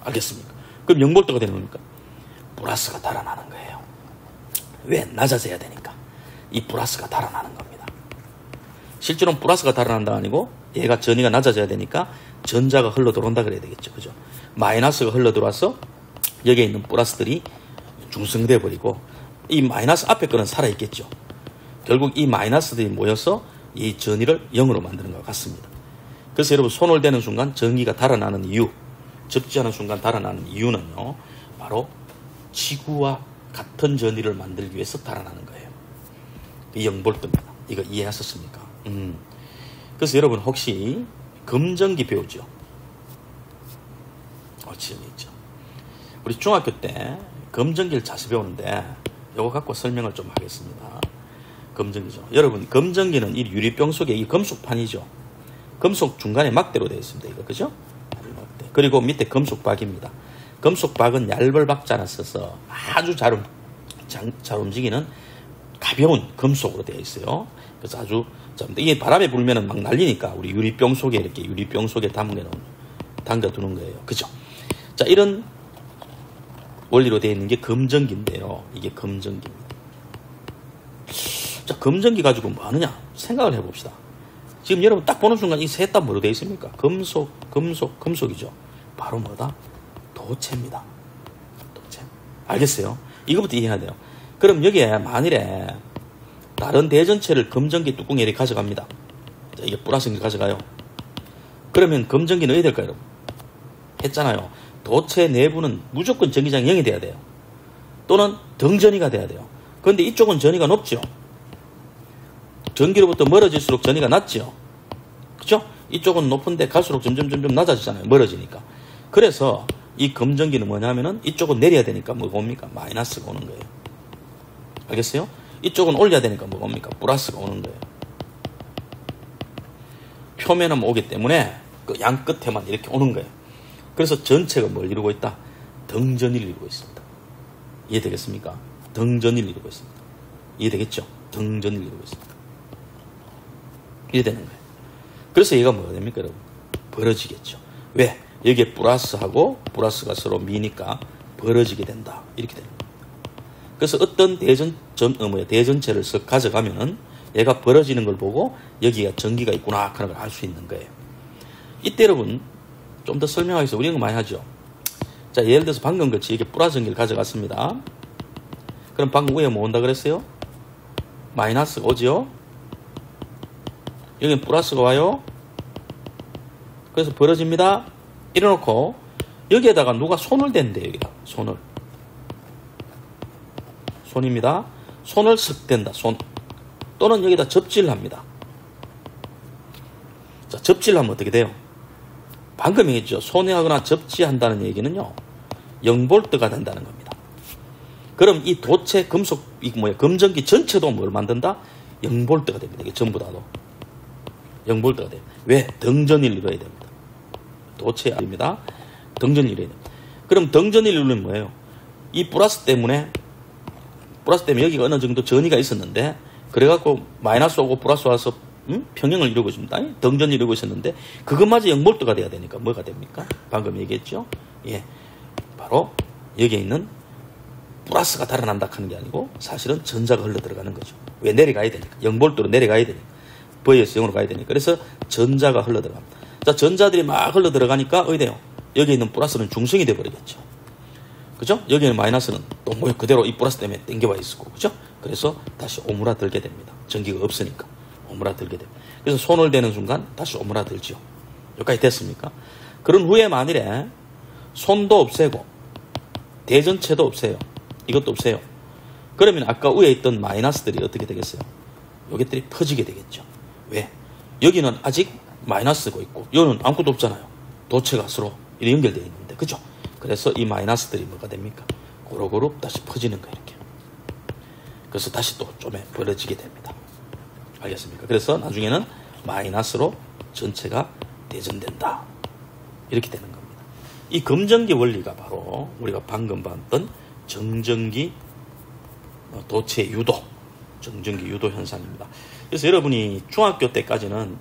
알겠습니까? 그럼 0볼트가 되는 겁니까? 플러스가 달아나는 거예요. 왜? 낮아져야 되니까. 이 플러스가 달아나는 겁니다. 실제로는 플러스가 달아난다 아니고 얘가 전위가 낮아져야 되니까 전자가 흘러 들어온다 그래야 되겠죠. 그죠? 마이너스가 흘러 들어와서 여기에 있는 플러스들이 중성돼 버리고 이 마이너스 앞에 거는 살아있겠죠. 결국 이 마이너스들이 모여서 이 전위를 0으로 만드는 것 같습니다. 그래서 여러분 손을 대는 순간 전기가 달아나는 이유, 접지하는 순간 달아나는 이유는요. 바로 지구와 같은 전위를 만들기 위해서 달아나는 거예요. 이 0볼트입니다. 이거 이해하셨습니까? 그래서 여러분 혹시 검전기 배우죠? 지금 있죠. 우리 중학교 때 검전기를 자주 배우는데 이거 갖고 설명을 좀 하겠습니다. 검전기죠. 여러분 검전기는 이 유리병 속에 이 금속판이죠. 금속 중간에 막대로 되어 있습니다. 이거 그죠? 그리고 밑에 금속박입니다. 금속박은 얇은 박자나 써서 아주 잘 움직이는 가벼운 금속으로 되어 있어요. 그래서 아주 자, 이게 바람에 불면은 막 날리니까 우리 유리병 속에 이렇게 유리병 속에 담겨두는 거예요. 그죠? 자, 이런 원리로 되어 있는 게 검전기인데요. 이게 검전기입니다. 자, 검전기 가지고 뭐 하느냐? 생각을 해봅시다. 지금 여러분 딱 보는 순간 이 셋 다 뭐로 되어 있습니까? 금속이죠. 바로 뭐다? 도체입니다. 도체. 알겠어요? 이거부터 이해해야 돼요. 그럼 여기에 만일에 다른 대전체를 검전기 뚜껑에 이렇게 가져갑니다. 자, 이게 플러스인 게 가져가요. 그러면 검전기는 어디 될까요, 여러분? 했잖아요. 도체 내부는 무조건 전기장이 0이 돼야 돼요. 또는 등전이가 돼야 돼요. 그런데 이쪽은 전이가 높죠. 전기로부터 멀어질수록 전이가 낮죠. 그죠? 이쪽은 높은데 갈수록 점점 낮아지잖아요. 멀어지니까. 그래서 이 검전기는 뭐냐면은 이쪽은 내려야 되니까 뭐가 옵니까? 마이너스가 오는 거예요. 알겠어요? 이쪽은 올려야 되니까 뭐가 옵니까? 플러스가 오는 거예요. 표면은 오기 때문에 그 양 끝에만 이렇게 오는 거예요. 그래서 전체가 뭘 이루고 있다? 등전을 이루고 있습니다. 이해되겠습니까? 등전을 이루고 있습니다. 이해되겠죠? 등전을 이루고 있습니다. 이해되는 거예요. 그래서 얘가 뭐가 됩니까, 여러분? 벌어지겠죠. 왜? 여기에 플러스하고 플러스가 서로 미니까 벌어지게 된다. 이렇게 되는 거예요. 그래서 어떤 대전체를 쓱 가져가면은 얘가 벌어지는 걸 보고 여기가 전기가 있구나 하는 걸 알 수 있는 거예요. 이때 여러분 좀 더 설명하기 위해서 우리 이런 거 많이 하죠. 자, 예를 들어서 방금 같이 이렇게 플러스 전기를 가져갔습니다. 그럼 방금 위에 뭐 온다 그랬어요? 마이너스가 오죠? 여기는 플러스가 와요. 그래서 벌어집니다. 이래놓고 여기에다가 누가 손을 댄대요. 여기다 손입니다. 손을 쓱 댄다. 손. 또는 여기다 접지를 합니다. 자, 접지를 하면 어떻게 돼요? 방금 얘기했죠. 손에 하거나 접지한다는 얘기는요, 0V가 된다는 겁니다. 그럼 이 도체 검전기 전체도 뭘 만든다? 0V가 됩니다. 이게 전부 다도 0V가 돼요. 왜? 등전을 이루어야 됩니다. 도체 아닙니다. 등전을 이루어야 됩니다. 그럼 등전을 이루는 뭐예요? 이 플러스 때문에 여기가 어느 정도 전이가 있었는데, 그래갖고 마이너스 오고 플러스 와서 평형을 이루고 있습니다. 등전을 이루고 있었는데 그것마저 0V가 돼야 되니까 뭐가 됩니까? 방금 얘기했죠? 예, 바로 여기에 있는 플러스가 달아난다 하는 게 아니고 사실은 전자가 흘러 들어가는 거죠. 왜? 내려가야 되니까. 0V로 내려가야 되니까. V에서 0으로 가야 되니까. 그래서 전자가 흘러 들어갑니다. 자, 전자들이 막 흘러 들어가니까 어디 돼요? 여기 있는 플러스는 중성이 돼버리겠죠. 그죠? 여기는 마이너스는 또 뭐 그대로 이 플러스 때문에 땡겨와 있었고, 그죠? 그래서 다시 오므라들게 됩니다. 전기가 없으니까 오므라들게 됩니다. 그래서 손을 대는 순간 다시 오므라들죠. 여기까지 됐습니까? 그런 후에 만일에 손도 없애고 대전체도 없애요. 이것도 없애요. 그러면 아까 위에 있던 마이너스들이 어떻게 되겠어요? 여기들이 퍼지게 되겠죠. 왜? 여기는 아직 마이너스가 있고 여기는 아무것도 없잖아요. 도체가 서로 이렇게 연결되어 있는데, 그죠? 그래서 이 마이너스들이 뭐가 됩니까? 고루고루 다시 퍼지는 거예요. 이렇게. 그래서 다시 또 좀에 벌어지게 됩니다. 알겠습니까? 그래서 나중에는 마이너스로 전체가 대전된다. 이렇게 되는 겁니다. 이 검전기 원리가 바로 우리가 방금 봤던 정전기 도체 유도, 정전기 유도 현상입니다. 그래서 여러분이 중학교 때까지는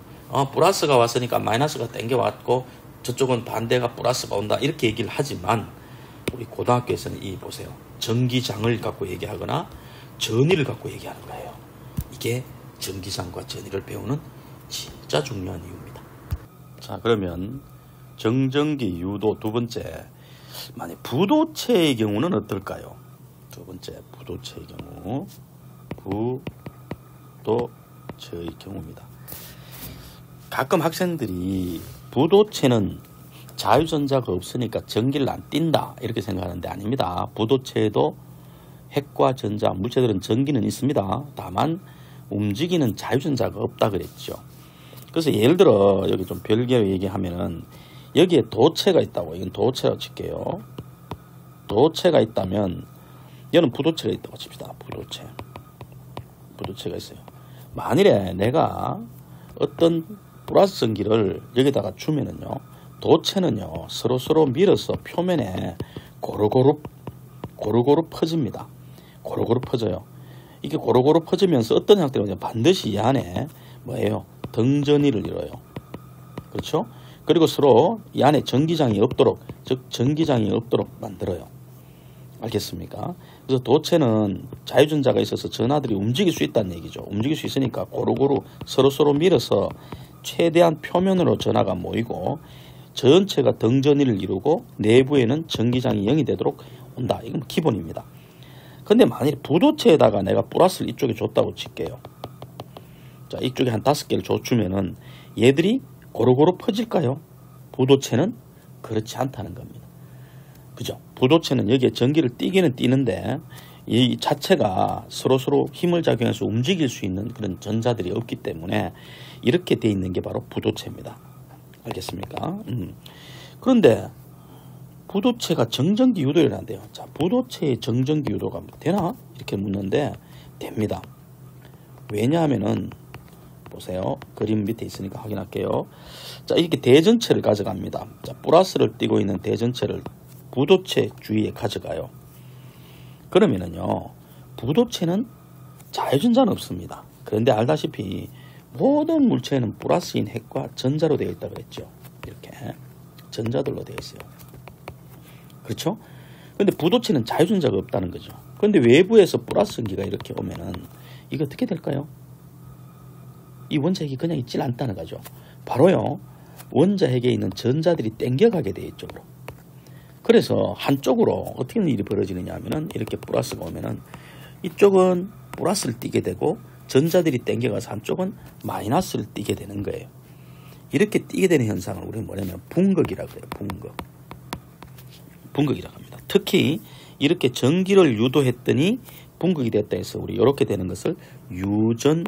플러스가 왔으니까 마이너스가 땡겨왔고 저쪽은 반대가 플러스가 온다 이렇게 얘기를 하지만, 우리 고등학교에서는 이 보세요. 전기장을 갖고 얘기하거나 전위를 갖고 얘기하는 거예요. 이게 전기장과 전위를 배우는 진짜 중요한 이유입니다. 자, 그러면 정전기 유도 두 번째, 만약 부도체의 경우는 어떨까요? 두 번째, 부도체의 경우. 부도체의 경우입니다. 가끔 학생들이 부도체는 자유전자가 없으니까 전기를 안 띈다 이렇게 생각하는데 아닙니다. 부도체에도 핵과 전자, 물체들은 전기는 있습니다. 다만 움직이는 자유전자가 없다 그랬죠. 그래서 예를 들어 여기 좀 별개로 얘기하면은 여기에 도체가 있다고, 이건 도체라고 칠게요. 도체가 있다면 얘는 부도체가 있다고 칩시다. 부도체가 있어요. 만일에 내가 어떤 플러스 전기를 여기다가 주면은요, 도체는요 서로 밀어서 표면에 고루고루 퍼집니다. 고루고루 퍼져요. 이게 고루고루 퍼지면서 어떤 형태로 반드시 이 안에 뭐예요? 등전이를 이뤄요. 그렇죠? 그리고 서로 이 안에 전기장이 없도록, 즉 전기장이 없도록 만들어요. 알겠습니까? 그래서 도체는 자유전자가 있어서 전하들이 움직일 수 있다는 얘기죠. 움직일 수 있으니까 고루고루 서로서로 밀어서 최대한 표면으로 전하가 모이고 전체가 등전이를 이루고 내부에는 전기장이 0이 되도록 온다. 이건 기본입니다. 근데 만일 부도체에다가 내가 플러스를 이쪽에 줬다고 칠게요. 자, 이쪽에 한 5개를 줘주면은 얘들이 고루고루 퍼질까요? 부도체는 그렇지 않다는 겁니다. 그죠? 부도체는 여기에 전기를 띄기는 띄는데 이 자체가 서로서로 힘을 작용해서 움직일 수 있는 그런 전자들이 없기 때문에 이렇게 돼 있는 게 바로 부도체입니다. 알겠습니까? 그런데 부도체가 정전기 유도율이란데요. 자, 부도체의 정전기 유도가 되나? 이렇게 묻는데 됩니다. 왜냐하면은 보세요. 그림 밑에 있으니까 확인할게요. 자, 이렇게 대전체를 가져갑니다. 자, 플러스를 띄고 있는 대전체를 부도체 주위에 가져가요. 그러면은요, 부도체는 자유전자는 없습니다. 그런데 알다시피 모든 물체는 플러스인 핵과 전자로 되어 있다고 그랬죠. 이렇게 전자들로 되어 있어요. 그렇죠? 근데 부도체는 자유전자가 없다는 거죠. 그런데 외부에서 플러스기가 이렇게 오면은 이거 어떻게 될까요? 이 원자핵이 그냥 있질 않다는 거죠. 바로요, 원자핵에 있는 전자들이 땡겨가게 돼요, 이쪽으로. 그래서 한쪽으로 어떻게 일이 벌어지느냐 하면은 이렇게 플러스가 오면은 이쪽은 플러스를 띄게 되고 전자들이 땡겨가서 한쪽은 마이너스를 띄게 되는 거예요. 이렇게 띄게 되는 현상을 우리는 뭐냐면 분극이라고 해요. 분극이라고 합니다. 특히 이렇게 전기를 유도했더니 분극이 됐다 해서 우리 이렇게 되는 것을 유전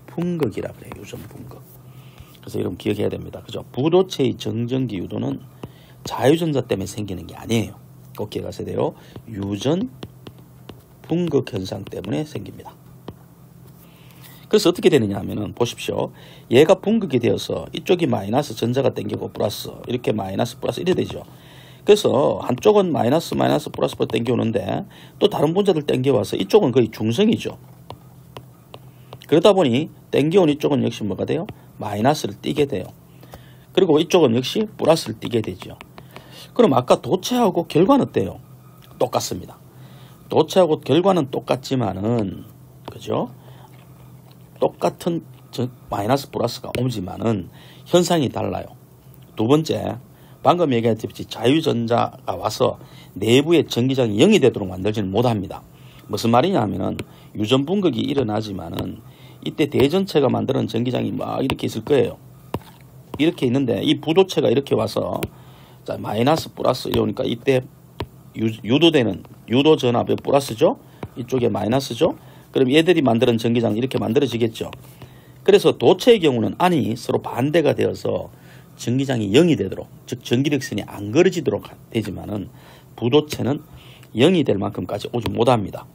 분극이라고 해요. 유전 분극. 그래서 여러분 기억해야 됩니다. 그죠? 부도체의 정전기 유도는 자유전자 때문에 생기는 게 아니에요. 꼭 기억하셔야 돼요. 유전 분극 현상 때문에 생깁니다. 그래서 어떻게 되느냐 하면은 보십시오. 얘가 분극이 되어서 이쪽이 마이너스 전자가 땡기고 플러스 이렇게 마이너스 플러스 이래 되죠. 그래서 한쪽은 마이너스 플러스 땡겨오는데 또 다른 분자들 땡겨와서 이쪽은 거의 중성이죠. 그러다 보니 땡겨온 이쪽은 역시 뭐가 돼요? 마이너스를 띄게 돼요. 그리고 이쪽은 역시 플러스를 띄게 되죠. 그럼 아까 도체하고 결과는 어때요? 똑같습니다. 도체하고 결과는 똑같지만은 그죠? 똑같은 마이너스 플러스가 오지만은 현상이 달라요. 두 번째, 방금 얘기했듯이 자유전자가 와서 내부의 전기장이 0이 되도록 만들지는 못합니다. 무슨 말이냐 하면은 유전 분극이 일어나지만은 이때 대전체가 만드는 전기장이 막 이렇게 있을 거예요. 이렇게 있는데 이 부도체가 이렇게 와서 자, 마이너스 플러스 이러니까 이때 유도되는 유도 전압의 플러스죠. 이쪽에 마이너스죠. 그럼 얘들이 만드는 전기장 이렇게 만들어지겠죠. 그래서 도체의 경우는 안이 서로 반대가 되어서 전기장이 0이 되도록, 즉 전기력선이 안 그려지도록 되지만은 부도체는 0이 될 만큼까지 오지 못합니다.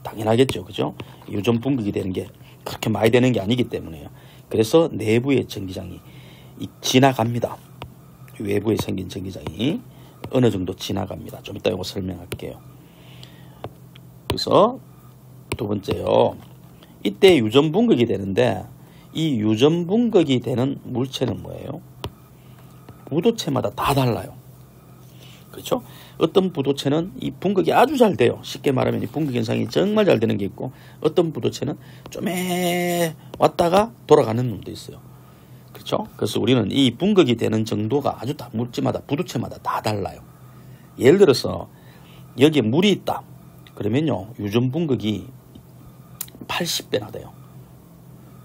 당연하겠죠. 그죠? 유전 분극이 되는 게 그렇게 많이 되는 게 아니기 때문에요. 그래서 내부의 전기장이 지나갑니다. 외부에 생긴 전기장이 어느 정도 지나갑니다. 좀 이따 이거 설명할게요. 그래서 두 번째요. 이때 유전 분극이 되는데 이 유전 분극이 되는 물체는 뭐예요? 부도체마다 다 달라요. 그렇죠? 어떤 부도체는 이 분극이 아주 잘 돼요. 쉽게 말하면 이 분극 현상이 정말 잘 되는 게 있고 어떤 부도체는 좀 왔다가 돌아가는 놈도 있어요. 그렇죠? 그래서 우리는 이 분극이 되는 정도가 아주 다 물질마다 부도체마다 다 달라요. 예를 들어서 여기에 물이 있다. 그러면요. 유전 분극이 80배나 돼요.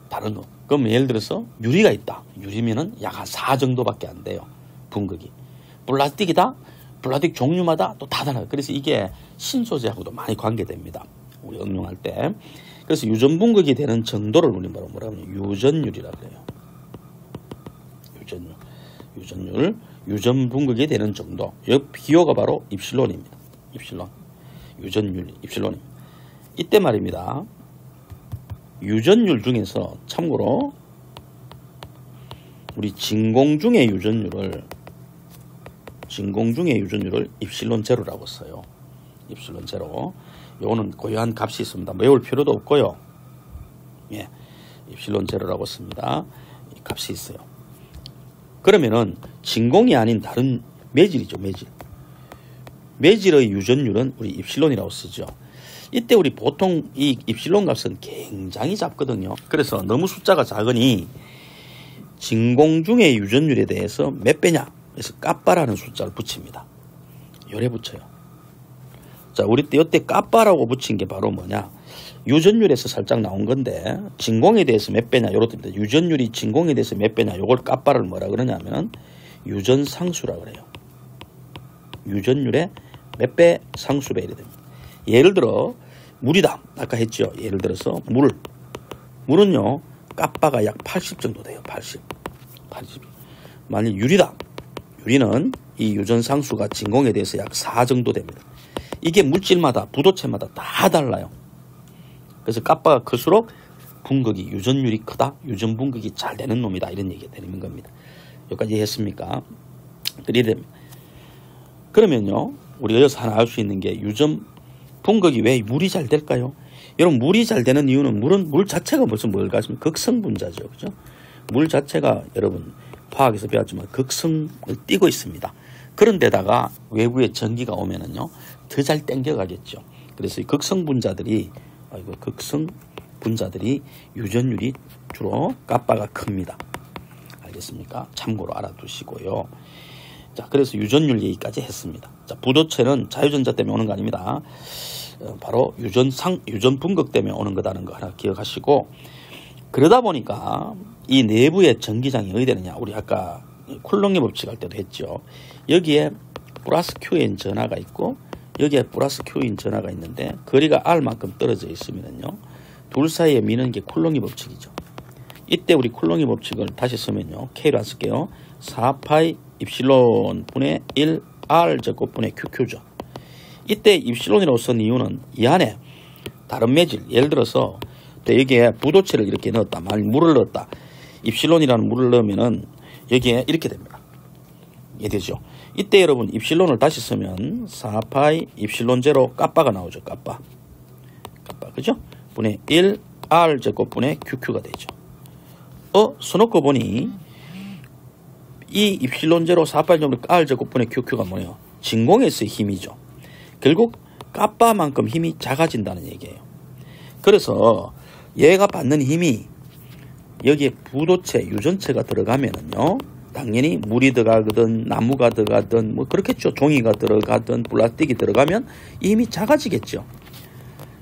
다른 거. 그럼 예를 들어서 유리가 있다. 유리면은 약 한 4 정도밖에 안 돼요. 분극이. 플라스틱이다. 플라스틱 종류마다 또 다 달라요. 그래서 이게 신소재하고도 많이 관계됩니다. 우리 응용할 때. 그래서 유전 분극이 되는 정도를 우리 뭐라고 하면 유전율이라고 해요. 유전율. 유전 분극이 되는 정도. 이 비호가 바로 입실론입니다. 입실론. 유전율 입실론입니다. 이때 말입니다. 유전율 중에서 참고로 우리 진공 중의 유전율을 입실론 제로라고 써요. 입실론 제로. 요거는 고유한 값이 있습니다. 외울 필요도 없고요. 예. 입실론 제로라고 씁니다. 이 값이 있어요. 그러면은 진공이 아닌 다른 매질이죠. 매질의 유전율은 우리 입실론이라고 쓰죠. 이때 우리 보통 이 입실론 값은 굉장히 작거든요. 그래서 너무 숫자가 작으니 진공 중의 유전율에 대해서 몇 배냐? 그래서 까빠라는 숫자를 붙입니다. 요래 붙여요. 자, 우리 때 이때 까빠라고 붙인 게 바로 뭐냐? 유전율에서 살짝 나온 건데 진공에 대해서 몇 배냐? 요렇습니다. 유전율이 진공에 대해서 몇 배냐? 요걸 까빠를 뭐라 그러냐면 유전상수라 그래요. 유전율의 몇 배 상수배 이래 됩니다. 예를 들어 물이다. 아까 했죠. 예를 들어서 물은요. 까빠가 약 80 정도 돼요. 80. 만약 유리다. 유리는 이 유전상수가 진공에 대해서 약 4 정도 됩니다. 이게 물질마다 부도체마다 다 달라요. 그래서 까빠가 클수록 분극이 유전율이 크다. 유전 분극이 잘 되는 놈이다. 이런 얘기가 되는 겁니다. 여기까지 이해했습니까? 그러면요. 우리가 여기서 하나 알 수 있는 게 유전 분극이 왜 물이 잘 될까요? 여러분 물이 잘 되는 이유는 물 자체가 무슨 뭘 가지면 극성분자죠. 그죠? 물 자체가 여러분 화학에서 배웠지만 극성을 띠고 있습니다. 그런데다가 외부에 전기가 오면은요. 더 잘 땡겨가겠죠. 그래서 이 극성분자들이 유전율이 주로 까빠가 큽니다. 알겠습니까? 참고로 알아두시고요. 자, 그래서 유전율 얘기까지 했습니다. 자, 부도체는 자유전자 때문에 오는 거 아닙니다. 바로 유전 분극 때문에 오는 거다는 거 하나 기억하시고, 그러다 보니까 이 내부의 전기장이 어디 되느냐? 우리 아까 쿨롱의 법칙 할 때도 했죠. 여기에 플러스 Q인 전하가 있고 여기에 플러스 Q인 전하가 있는데 거리가 R만큼 떨어져 있으면요. 둘 사이에 미는 게 쿨롱의 법칙이죠. 이때 우리 쿨롱의 법칙을 다시 쓰면요. K로 안 쓸게요. 4파이 입실론 분의 1 R 제곱 분의 QQ죠. 이때 입실론이라고 쓴 이유는 이 안에 다른 매질, 예를 들어서 여기에 부도체를 이렇게 넣었다. 만약 물을 넣었다. 입실론이라는 물을 넣으면은 여기에 이렇게 됩니다. 이해되죠? 이때 여러분 입실론을 다시 쓰면 4파이 입실론 제로 까빠가 나오죠. 까빠. 그죠? 분의 1 R 제곱 분의 QQ가 되죠. 써놓고 보니 이 입실론 제로 4파이 제곱 R 제곱 분의 QQ가 뭐예요? 진공에서의 힘이죠. 결국 까빠만큼 힘이 작아진다는 얘기예요. 그래서 얘가 받는 힘이 여기에 부도체, 유전체가 들어가면은요. 당연히 물이 들어가든 나무가 들어가든 뭐 그렇겠죠. 종이가 들어가든 플라스틱이 들어가면 이 힘이 작아지겠죠.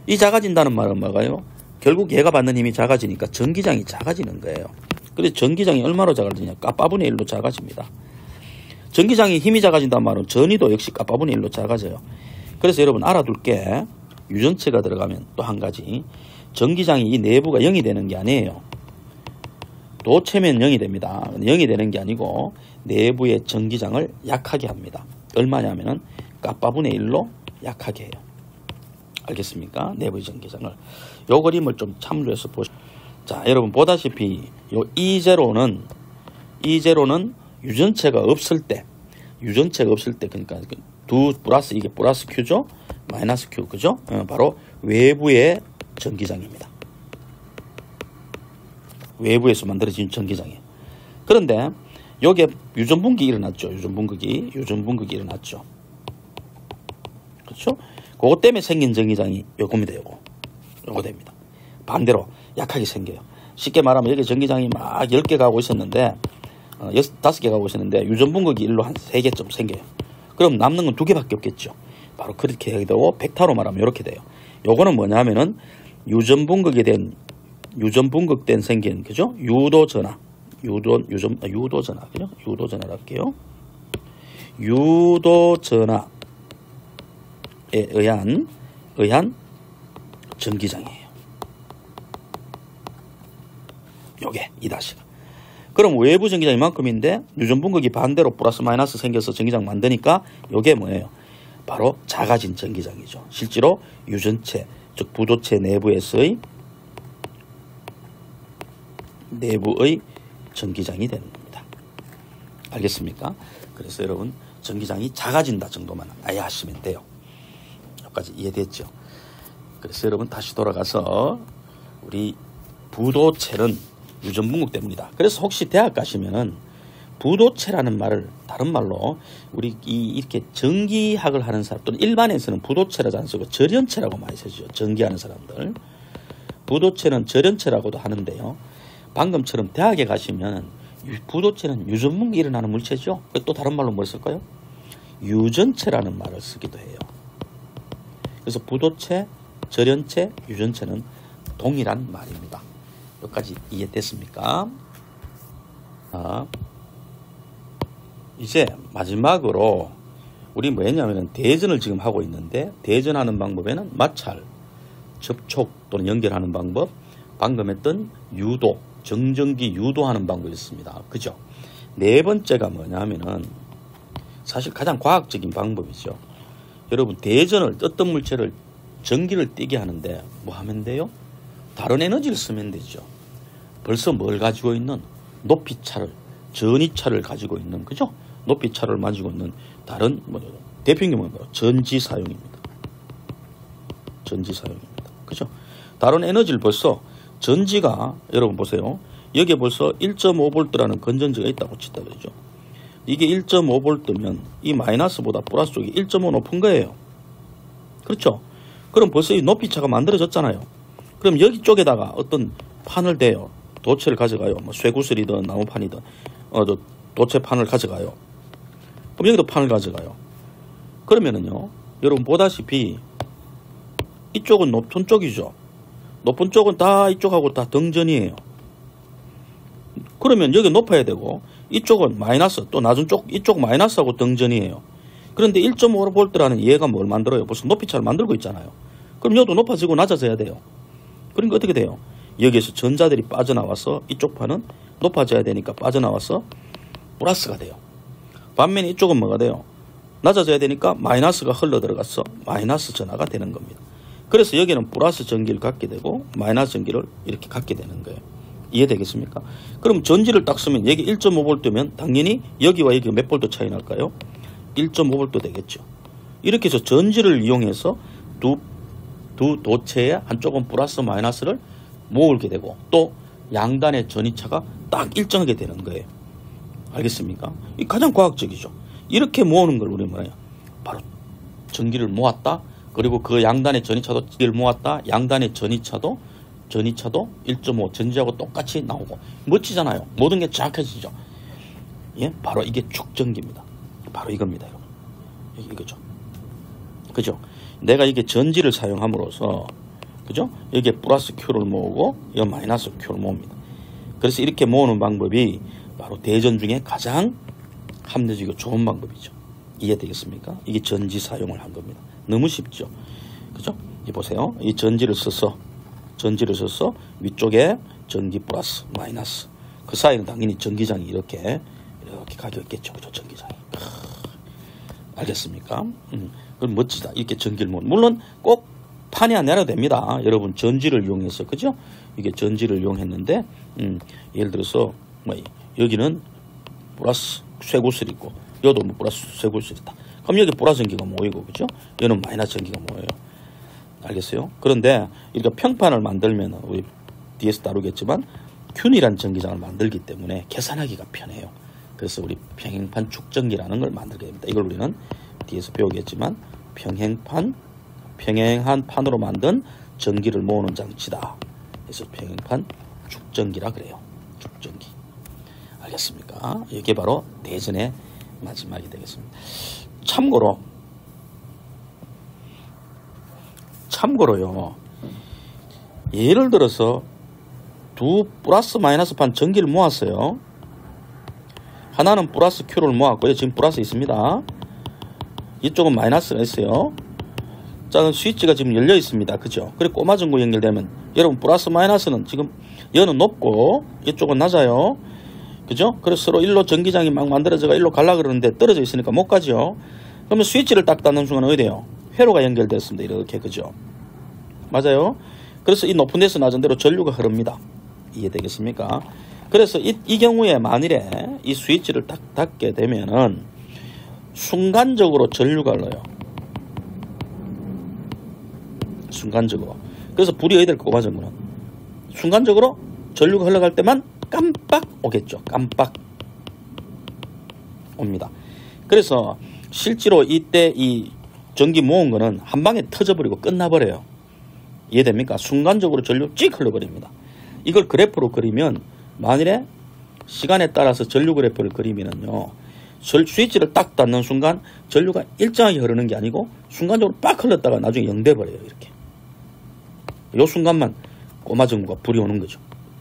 이 작아진다는 말은 뭐가요? 결국 얘가 받는 힘이 작아지니까 전기장이 작아지는 거예요. 그래서 전기장이 얼마로 작아지냐? 까빠분의 1로 작아집니다. 전기장이 힘이 작아진다는 말은 전위도 역시 까빠분의 1로 작아져요. 그래서 여러분 알아둘 게 유전체가 들어가면 또 한 가지 전기장이 이 내부가 0이 되는 게 아니에요. 도체면 0이 됩니다. 0이 되는 게 아니고 내부의 전기장을 약하게 합니다. 얼마냐면은 까빠분의 1로 약하게 해요. 알겠습니까? 내부의 전기장을. 요 그림을 좀 참조해서 보시죠. 자, 여러분 보다시피 요 E0는 유전체가 없을 때 그러니까 두 플러스 이게 플러스 Q죠? 마이너스 Q 그죠? 바로 외부의 전기장입니다. 외부에서 만들어진 전기장이에요. 그런데 여기에 유전분극이 일어났죠. 유전분극이 일어났죠. 그렇죠? 그것 때문에 생긴 전기장이 요겁니다. 요거 됩니다. 반대로 약하게 생겨요. 쉽게 말하면 여기 전기장이 막 10개 가고 있었는데 5개 가고 있었는데 유전분극이 일로 한 3개쯤 생겨요. 그럼 남는 건 2개밖에 없겠죠. 바로 그렇게 하게 되고 벡터로 말하면 이렇게 돼요. 요거는 뭐냐면은 유전분극된 생긴 그죠? 유도전화 그죠? 유도전화를 할게요. 유도전화에 의한 전기장이에요. 요게 이 다시가. 그럼 외부 전기장이 이만큼인데 유전분극이 반대로 플러스 마이너스 생겨서 전기장 만드니까 요게 뭐예요? 바로 작아진 전기장이죠. 실제로 유전체 즉 부도체 내부의 전기장이 되는 겁니다. 알겠습니까? 그래서 여러분 전기장이 작아진다 정도만 이해하시면 돼요. 여기까지 이해됐죠? 그래서 여러분 다시 돌아가서 우리 부도체는 유전분국 때문이다. 그래서 혹시 대학 가시면은 부도체라는 말을 다른 말로 우리 이렇게 전기학을 하는 사람 또는 일반에서는 부도체라고 안 쓰고 절연체라고 많이 쓰죠. 전기하는 사람들. 부도체는 절연체라고도 하는데요. 방금처럼 대학에 가시면 부도체는 유전분국이 일어나는 물체죠. 또 다른 말로 뭘 쓸까요? 유전체라는 말을 쓰기도 해요. 그래서 부도체, 절연체, 유전체는 동일한 말입니다. 여기까지 이해됐습니까? 이제 마지막으로 우리 뭐냐면은 대전을 지금 하고 있는데 대전하는 방법에는 마찰, 접촉 또는 연결하는 방법, 방금 했던 유도, 정전기 유도하는 방법이 있습니다. 그죠? 네 번째가 뭐냐면은 사실 가장 과학적인 방법이죠. 여러분 대전을 어떤 물체를 전기를 띠게 하는데 뭐 하면 돼요? 다른 에너지를 쓰면 되죠. 벌써 뭘 가지고 있는 높이차를 전이차를 가지고 있는 그죠? 높이차를 가지고 있는 다른 대표적인 뭐 전지 사용입니다. 전지 사용입니다. 그죠? 다른 에너지를 벌써 전지가 여러분 보세요. 여기에 벌써 1.5V라는 건전지가 있다고 치다 그러죠. 이게 1.5V면 이 마이너스보다 플러스 쪽이 1.5 높은 거예요. 그렇죠? 그럼 벌써 이 높이차가 만들어졌잖아요. 그럼 여기 쪽에다가 어떤 판을 대요. 도체를 가져가요. 뭐 쇠구슬이든 나무판이든 도체판을 가져가요. 그럼 여기도 판을 가져가요. 그러면은요, 여러분 보다시피 이쪽은 높은 쪽이죠. 높은 쪽은 다 이쪽하고 다 등전이에요. 그러면 여기 높아야 되고 이쪽은 마이너스, 또 낮은 쪽 이쪽 마이너스하고 등전이에요. 그런데 1.5V라는 얘가 뭘 만들어요? 벌써 높이차를 만들고 있잖아요. 그럼 여기도 높아지고 낮아져야 돼요. 그러니까 어떻게 돼요? 여기에서 전자들이 빠져나와서 이쪽 판은 높아져야 되니까 빠져나와서 플러스가 돼요. 반면에 이쪽은 뭐가 돼요? 낮아져야 되니까 마이너스가 흘러 들어가서 마이너스 전하가 되는 겁니다. 그래서 여기는 플러스 전기를 갖게 되고 마이너스 전기를 이렇게 갖게 되는 거예요. 이해되겠습니까? 그럼 전지를 딱 쓰면 여기 1.5V면 당연히 여기와 여기가 몇 볼트 차이 날까요? 1.5V 되겠죠. 이렇게 해서 전지를 이용해서 두 도체의 한쪽은 플러스 마이너스를 모으게 되고 또 양단의 전이차가 딱 일정하게 되는 거예요. 알겠습니까? 이 가장 과학적이죠. 이렇게 모으는 걸 우리 뭐냐? 바로 전기를 모았다. 그리고 그 양단의 전이차도 전기를 모았다. 양단의 전이차도 1.5 전지하고 똑같이 나오고 멋지잖아요. 모든 게 정확해지죠. 예, 바로 이게 축전기입니다. 바로 이겁니다, 여러분. 이거죠. 그죠? 내가 이게 전지를 사용함으로써 그죠? 여기에 플러스 Q를 모으고 여기 마이너스 Q를 모읍니다. 그래서 이렇게 모으는 방법이 바로 대전 중에 가장 합리적이고 좋은 방법이죠. 이해되겠습니까? 이게 전지 사용을 한 겁니다. 너무 쉽죠? 그죠? 이 보세요. 이 전지를 써서 위쪽에 전기 플러스 마이너스 그 사이는 당연히 전기장이 이렇게 가져 있겠죠. 그죠? 전기장이. 알겠습니까? 그럼 멋지다. 이렇게 전기를 물론 꼭 판이 안 내려도 됩니다. 여러분 전지를 이용해서 그죠? 이게 전지를 이용했는데 예를 들어서 뭐 여기는 플러스 쇠구슬이 있고 여기도 뭐 플러스 쇠구슬이다. 그럼 여기 플러스 전기가 모이고 그죠? 여기는 마이너스 전기가 모여요. 알겠어요? 그런데 이렇게 평판을 만들면 우리 뒤에서 다루겠지만 균일한 전기장을 만들기 때문에 계산하기가 편해요. 그래서 우리 평행판 축전기라는 걸 만들게 됩니다. 이걸 우리는 뒤에서 배우겠지만 평행한 판으로 만든 전기를 모으는 장치다. 그래서 평행판 축전기라 그래요. 축전기. 알겠습니까? 이게 바로 대전의 마지막이 되겠습니다. 참고로요. 예를 들어서 두 플러스 마이너스 판 전기를 모았어요. 하나는 플러스 Q를 모았고요. 지금 플러스 있습니다. 이쪽은 마이너스가 있어요. 자, 스위치가 지금 열려 있습니다. 그죠? 그리고 꼬마 전구 연결되면 여러분 플러스 마이너스는 지금 얘는 높고 이쪽은 낮아요. 그죠? 그래서 서로 일로 전기장이 막 만들어져가 일로 가려고 그러는데 떨어져 있으니까 못 가죠. 그러면 스위치를 딱 닫는 순간 어디 돼요? 회로가 연결됐습니다. 이렇게. 그죠? 맞아요? 그래서 이 높은 데서 낮은 데로 전류가 흐릅니다. 이해되겠습니까? 그래서 이 경우에 만일에 이 스위치를 딱 닫게 되면은 순간적으로 전류가 흘러요. 순간적으로. 그래서 불이 어디 될 꼬마 전구는 순간적으로 전류가 흘러갈 때만 깜빡 오겠죠. 깜빡 옵니다. 그래서 실제로 이때 이 전기 모은 거는 한 방에 터져버리고 끝나버려요. 이해됩니까? 순간적으로 전류 찍 흘러버립니다. 이걸 그래프로 그리면 만일에 시간에 따라서 전류 그래프를 그리면은요, 스위치를 딱 닫는 순간 전류가 일정하게 흐르는 게 아니고 순간적으로 빡 흘렀다가 나중에 0 돼버려요. 이렇게. 이 순간만 꼬마 전구가 불이 오는 거죠.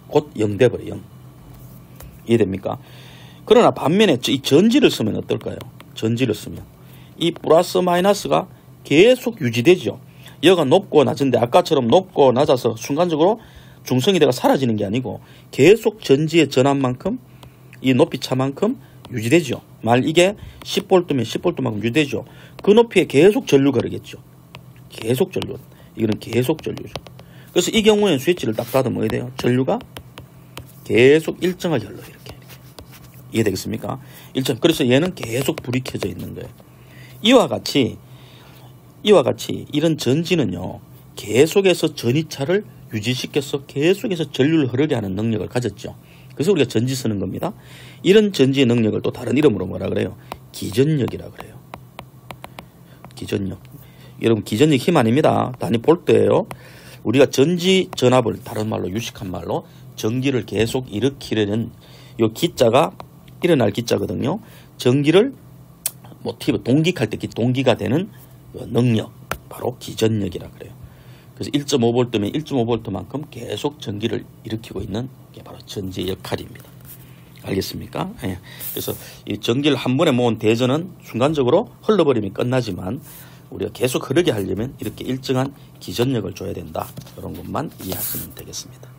곧 0 돼버려요. 0. 이해됩니까? 그러나 반면에 이 전지를 쓰면 어떨까요? 전지를 쓰면 이 플러스 마이너스가 계속 유지되죠. 여가 높고 낮은데 아까처럼 높고 낮아서 순간적으로 중성이 돼가 사라지는 게 아니고 계속 전지의 전압만큼 이 높이 차만큼 유지되죠. 만약 이게 10V면 10V만큼 유지되죠. 그 높이에 계속 전류가 흐르겠죠. 계속 전류. 이거는 계속 전류죠. 그래서 이 경우에는 스위치를 딱 닫으면 뭐가 돼요? 전류가 계속 일정하게 흘러요. 이렇게. 이해되겠습니까? 그래서 얘는 계속 불이 켜져 있는 거예요. 이와 같이 이런 전지는요, 계속해서 전이차를 유지시켜서 계속해서 전류를 흐르게 하는 능력을 가졌죠. 그래서 우리가 전지 쓰는 겁니다. 이런 전지의 능력을 또 다른 이름으로 뭐라 그래요? 기전력이라 그래요. 기전력. 여러분, 기전력 힘 아닙니다. 단위 볼트예요. 우리가 전지 전압을 다른 말로 유식한 말로 전기를 계속 일으키려는 요 기자가 일어날 기자거든요. 전기를 모티브 동기할 때 동기가 되는 능력, 바로 기전력이라 그래요. 그래서 1.5V면 1.5V만큼 계속 전기를 일으키고 있는 게 바로 전지의 역할입니다. 알겠습니까? 예. 그래서 이 전기를 한 번에 모은 대전은 순간적으로 흘러버리면 끝나지만 우리가 계속 흐르게 하려면 이렇게 일정한 기전력을 줘야 된다. 이런 것만 이해하시면 되겠습니다.